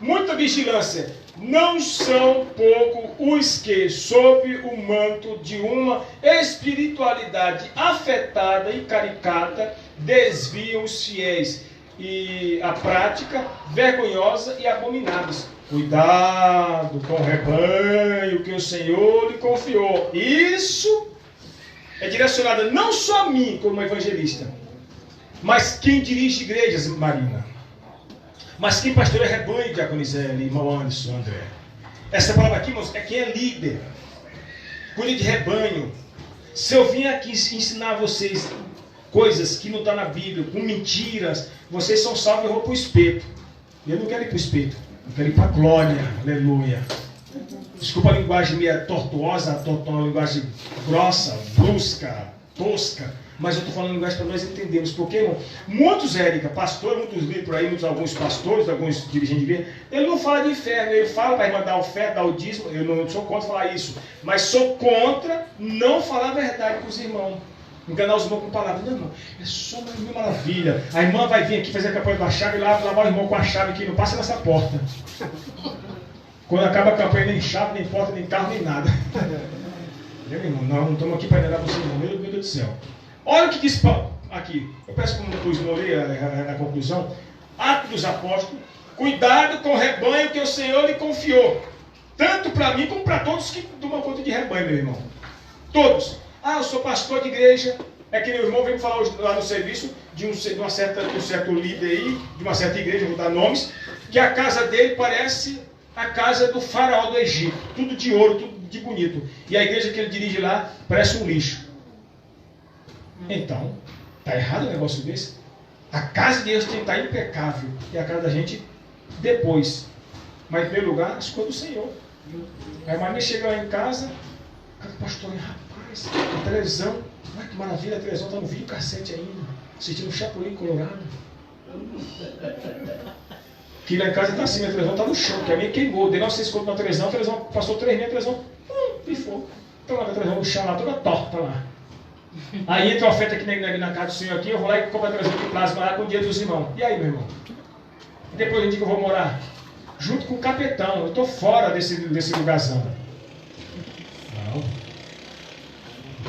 Muita vigilância. Não são pouco os que, sob o manto de uma espiritualidade afetada e caricata, desviam os fiéis e a prática vergonhosa e abomináveis. Cuidado com o rebanho que o Senhor lhe confiou. Isso é direcionado não só a mim como evangelista, mas quem dirige igrejas, Marina. Mas quem pastoreia rebanho, Diaconizele, irmão Anderson, André. Essa palavra aqui, irmãos, é quem é líder. Cuida de rebanho. Se eu vim aqui ensinar vocês coisas que não estão na Bíblia, com mentiras, vocês são salvos e vão para o espeto. Eu não quero ir para o espeto. Eu quero ir para a glória. Aleluia. Desculpa a linguagem meio tortuosa, uma linguagem grossa, brusca, tosca. Mas eu estou falando linguagem para nós entendermos. Porque, irmão, muitos, Érica, pastores, muitos líderes por aí, alguns pastores, alguns dirigentes de igreja, ele não fala de inferno, ele fala para a irmã dar oferta, dar o dízimo. Eu não sou contra falar isso, mas sou contra não falar a verdade para os irmãos. Enganar os irmãos com palavras. Não, irmão, é só uma mil maravilha. A irmã vai vir aqui fazer a campanha da chave e lá lavar o irmão com a chave que não passa nessa porta. Quando acaba a campanha, nem chave, nem porta, nem carro, nem nada. Meu irmão, não estamos aqui para enganar você, irmão. Meu Deus do céu. Olha o que diz Paulo aqui. Eu peço para o irmão ler na conclusão. Atos dos Apóstolos. Cuidado com o rebanho que o Senhor lhe confiou. Tanto para mim como para todos que tomam conta de rebanho, meu irmão. Todos. Eu sou pastor de igreja. É que meu irmão veio me falar lá no serviço de um certo líder aí, de uma certa igreja, vou dar nomes, que a casa dele parece a casa do faraó do Egito. Tudo de ouro, tudo de bonito. E a igreja que ele dirige lá parece um lixo. Então, está errado um negócio desse? A casa de Deus tem que estar impecável. E a casa da gente depois. Mas em primeiro lugar, as coisas do Senhor. Aí a Maria chega lá em casa, pastor, rapaz, a televisão, olha que maravilha, a televisão está no videocassete ainda, assistindo Chapolin Colorado. Que lá em casa está assim, minha televisão está no chão, que a minha queimou. Dei 900 conto na televisão, a televisão passou 3 meses, a televisão pifou. Então lá a televisão no chão, lá toda torta lá. Aí entra a oferta aqui na casa do Senhor aqui, eu vou lá e compro a televisão de plasma lá com o dia dos irmãos. E aí, meu irmão? E depois eu digo que eu vou morar junto com o capetão, eu estou fora desse lugarzão. Não.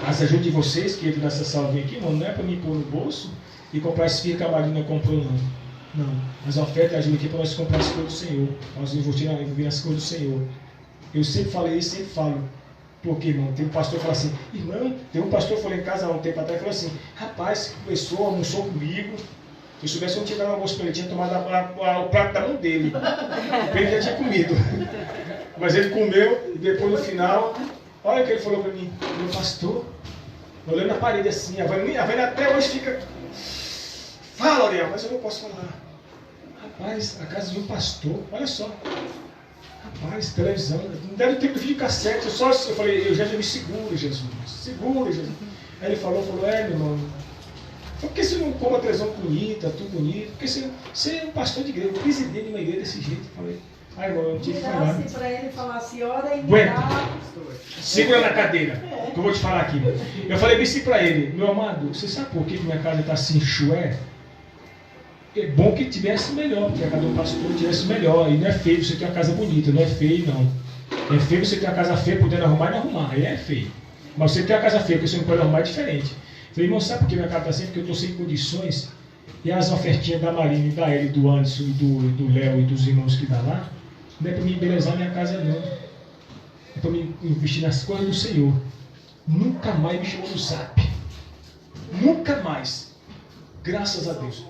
Mas ajude de vocês que entram nessa salvinha aqui, irmão, não é para me pôr no bolso e comprar esse filho que a Marina comprou, não. Não, mas a oferta ajuda aqui para nós comprar as coisas do Senhor. Nós investir nas coisas do Senhor. Eu sempre falei isso, sempre falo. Porque, irmão, tem um pastor que fala assim, irmão, tem um pastor que falou em casa há um tempo atrás, falou assim, rapaz, começou, almoçou comigo. Se eu soubesse que eu não tinha dado almoço para ele, tinha tomado o prato da mão dele. Ele já tinha comido. Mas ele comeu e depois no final, olha o que ele falou para mim, meu pastor, olhando na parede assim, a velha até hoje fica... Fala, Ariel, mas eu não posso falar. Rapaz, a casa de um pastor, olha só. Rapaz, televisão, não deve ter vídeo cassete. Eu falei, eu já me seguro, Jesus. Segura, Jesus. Aí ele falou, meu irmão, por que você não compra a televisão bonita, tudo bonito? Porque você é um pastor de igreja, um presidente de uma igreja desse jeito. Eu falei, irmão, eu não tive que falar. Virasse para ele e falasse, ora e aguenta. Segura na cadeira, que eu vou te falar aqui. Eu falei assim para ele, meu amado, você sabe por que minha casa está assim chué? É bom que tivesse melhor, porque a casa do pastor tivesse melhor. E não é feio você ter uma casa bonita, não é feio não. É feio você ter uma casa feia podendo arrumar e não arrumar, aí é feio. Mas você ter uma casa feia porque você não pode arrumar é diferente. Eu falei, irmão, sabe por que minha casa está assim? Porque eu estou sem condições. E as ofertinhas da Marina e da Eli, do Anderson, do Léo e dos irmãos que dá lá, não é para me embelezar minha casa não. É para me investir nas coisas do Senhor. Nunca mais me chamou no zap. Nunca mais. Graças a Deus.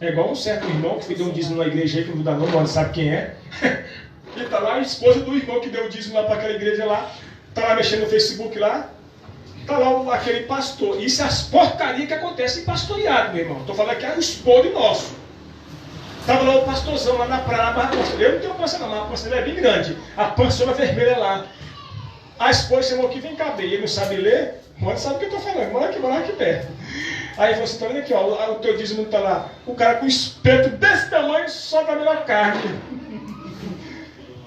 É igual um certo irmão que deu um dízimo na igreja aí, que não dá nome, não sabe quem é. E está lá a esposa do irmão que deu o dízimo lá para aquela igreja lá. Está lá mexendo no Facebook lá. Está lá aquele pastor. Isso é as porcarias que acontecem em pastoreado, meu irmão. Estou falando que é o espólio nosso. Estava lá o pastorzão lá na praia, na Barra. Eu não tenho pança não, mas a pança dele é bem grande. A pançona vermelha lá. A esposa chamou aqui, vem cá ver. Ele não sabe ler, mas sabe o que eu estou falando. Mora aqui perto. Aí você está vendo aqui, ó, o teu dízimo está lá. O cara com espeto desse tamanho só da melhor carne.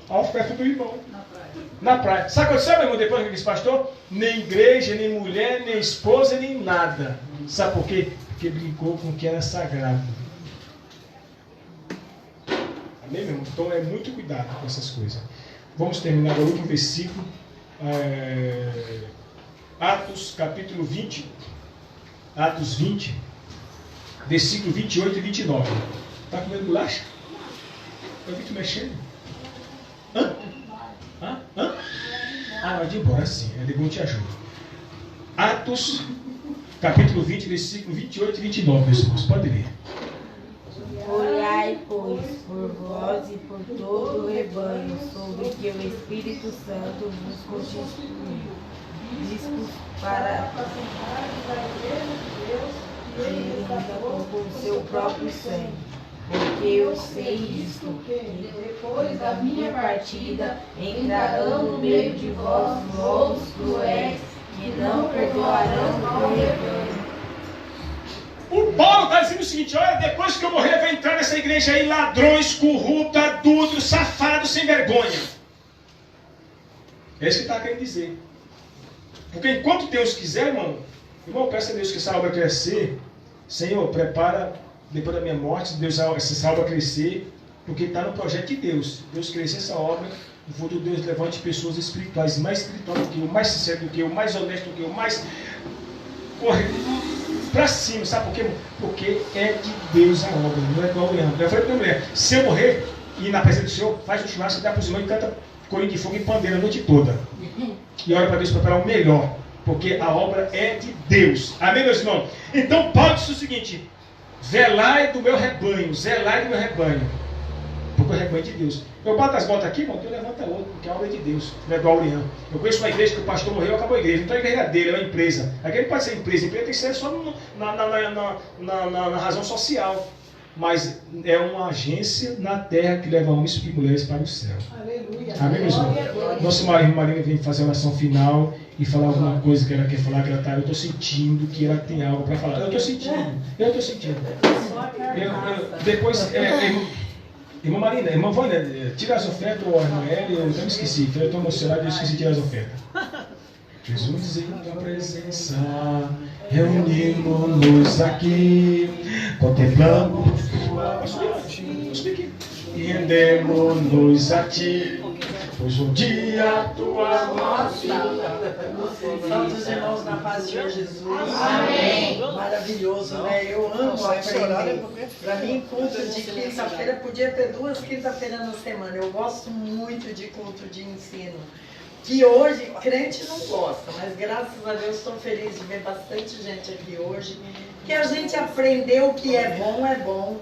A oferta do irmão. Na praia. Sabe o que aconteceu, meu irmão, depois que disse pastor? Nem igreja, nem mulher, nem esposa, nem nada. Sabe por quê? Porque brincou com o que era sagrado. Amém, meu irmão? Então é muito cuidado com essas coisas. Vamos terminar agora o último versículo. Atos, capítulo 20. Atos 20, versículo 28 e 29. Está comendo bolacha? Eu vi tu mexendo. Hã? Ah, vai de embora sim. É bom te ajuda. Atos, capítulo 20, versículo 28 e 29, meus irmãos. Pode ler. Olhai, pois, por vós e por todo o rebanho, sobre que o Espírito Santo vos constituiu. Para com o seu próprio sangue, porque eu sei isto, que depois da minha partida entrarão no meio de vós lobos cruéis que não perdoarão o rebanho. O Paulo está dizendo o seguinte, olha, depois que eu morrer vai entrar nessa igreja aí ladrões, corruptos, adultos, safados, sem vergonha. É isso que está querendo dizer. Porque enquanto Deus quiser, irmão, peça a Deus que essa obra crescer. Senhor, prepara, depois da minha morte, Deus essa obra crescer, porque está no projeto de Deus. Deus crescer essa obra, no futuro Deus levante pessoas espirituais, mais espirituais do que eu, mais sinceros do que eu, mais honestos do que eu, mais para cima, sabe por quê? Porque é de Deus a obra, não é igual eu. Eu falei para minha mulher, se eu morrer e ir na presença do Senhor, faz um churrasco, dá para os irmãos e canta corinho de fogo e pandeira a noite toda. E olha para Deus preparar o melhor, porque a obra é de Deus. Amém, meus irmãos? Então Paulo disse o seguinte, zelai do meu rebanho, porque o rebanho é de Deus. Eu bato as botas aqui, irmão, tu levanta outro, porque a obra é de Deus, não é do Aurião. Eu conheço uma igreja que o pastor morreu e acabou a igreja. Então a igreja dele, é uma empresa. Aqui ele pode ser empresa tem que ser só na razão social. Mas é uma agência na terra que leva homens e mulheres para o céu. Aleluia. Amém, meus irmãos? Nossa Marina vem fazer a oração final e falar alguma coisa que ela quer falar, que ela tá. Eu estou sentindo que ela tem algo para falar. Eu estou sentindo. Depois, Irmã Marina, irmã Vânia, tira as ofertas, ou a irmã Eli, eu não esqueci, eu estou emocionado e eu esqueci de tirar as ofertas. Jesus em tua presença, reunimos-nos aqui, contemplamos tua e rendemos-nos a ti, pois um dia tua morte. Santos irmãos na paz de Jesus. Amém. Maravilhoso, né? Eu amo aprender. Para mim, culto de quinta-feira podia ter 2 quinta-feiras na semana. Eu gosto muito de culto de ensino. Que hoje, crente não gosta, mas graças a Deus estou feliz de ver bastante gente aqui hoje. Que a gente aprendeu que é bom.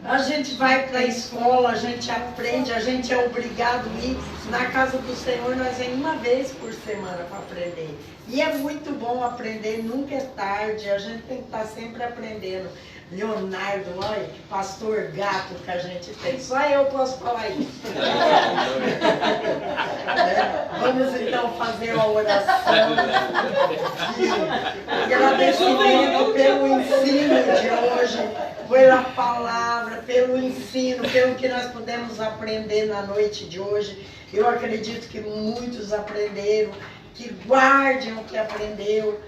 A gente vai para a escola, a gente aprende, a gente é obrigado a ir. Na casa do Senhor nós vamos uma vez por semana para aprender. E é muito bom aprender, nunca é tarde, a gente tem que estar sempre aprendendo. Leonardo, olha que pastor gato que a gente tem, só eu posso falar isso. Vamos então fazer a oração. Agradecimento pelo ensino de hoje, pela palavra, pelo ensino, pelo que nós pudemos aprender na noite de hoje. Eu acredito que muitos aprenderam, que guardem o que aprendeu,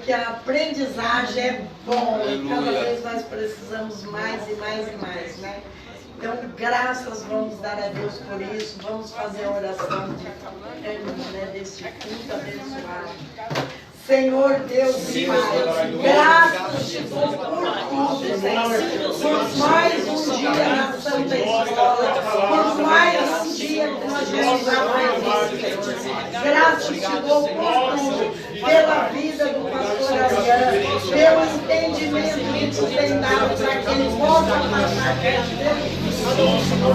que a aprendizagem é bom e cada vez nós precisamos mais e mais e mais, né? Então, graças vamos dar a Deus por isso, vamos fazer a oração deste culto abençoado. Senhor Deus e Pai, graças te dou por tudo, Senhor, por mais um dia na Santa Escola, por mais um dia que nós vamos aprender, Senhor. Graças te dou por tudo, pela vida do pastor Adriano, pelo entendimento que tu tem dado para que ele possa passar pelo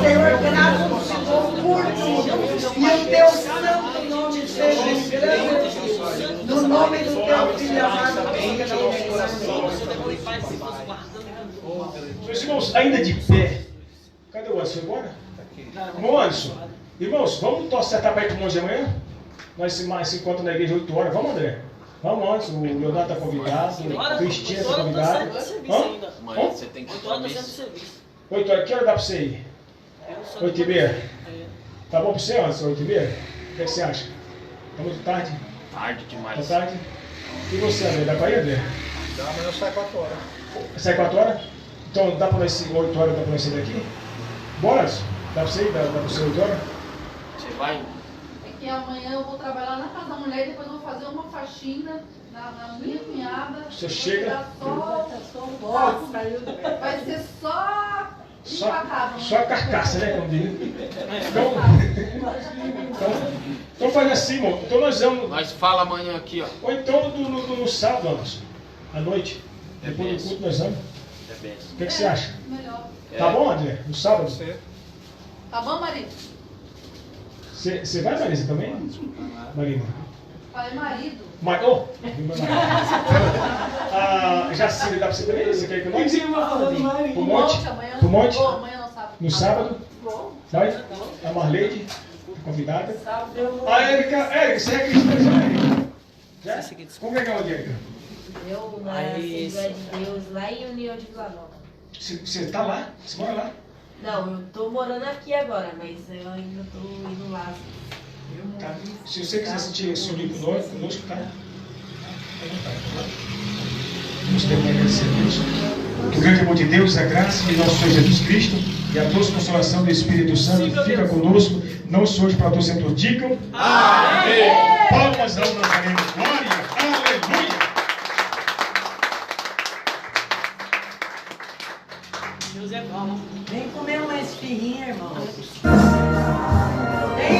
Senhor, graças te dou por tudo, e o teu santo nome seja engrandecido. No nome do teu filho amado, meus irmãos, ainda de pé. Cadê o Anderson? Foi embora? Irmão Anderson, irmãos, vamos torcer a aberto hoje de amanhã? Nós se encontramos na igreja 8 horas. Vamos, André? Vamos, Anderson. O Leonardo está convidado, o Cristina está convidado. Amanhã você tem que ir para missa. 8 horas, que hora dá para você ir? 8h30? Tá bom para você, Anderson? 8h30? O que você acha? Tá muito tarde? Tarde demais. Tá tarde? E você, André? Dá para ir, André? Dá, mas eu saio 4 horas. Sai 4 horas? Então dá para nós 8 horas, dá para nós sair daqui? Bora, Anderson? Dá para você ir? Dá para você 8 horas? Você vai? É que amanhã eu vou trabalhar na casa da mulher e depois eu vou fazer uma faxina na minha cunhada. Você chega? Vai ser só Só a carcaça, né? Como diz. Então faz assim, irmão. Então nós vamos. Nós fala amanhã aqui, ó. Ou então no sábado, Anderson. À noite. Depois do culto nós vamos. O que você acha? melhor. Tá bom, André? No sábado? Tá bom, marido? Você vai, Marisa, também? Marina? Falei marido. Marcou? Jacira, dá pra você também? Você quer que eu não? Pro monte? Amanhã. Pro monte? Amanhã não sabe. No sábado? Vai? A Marleide, convidada. A Érica, você é cristã já? Já? Como é que é onde, Érica? Eu na Assembleia de Deus, lá em União de Vila Nova. Você tá lá? Você mora lá? Não, eu tô morando aqui agora, mas eu ainda tô indo lá. Tá. Se você quiser se unir conosco, tá? Vamos ter que agradecer a Deus. Que o grande amor de Deus, a graça de nosso Senhor Jesus Cristo e a doce consolação do Espírito Santo fica conosco, não só hoje para todos sempre. Digam amém. Palmas ao Nazareno. Glória, aleluia. Vem comer uma esfirrinha, irmão. Vem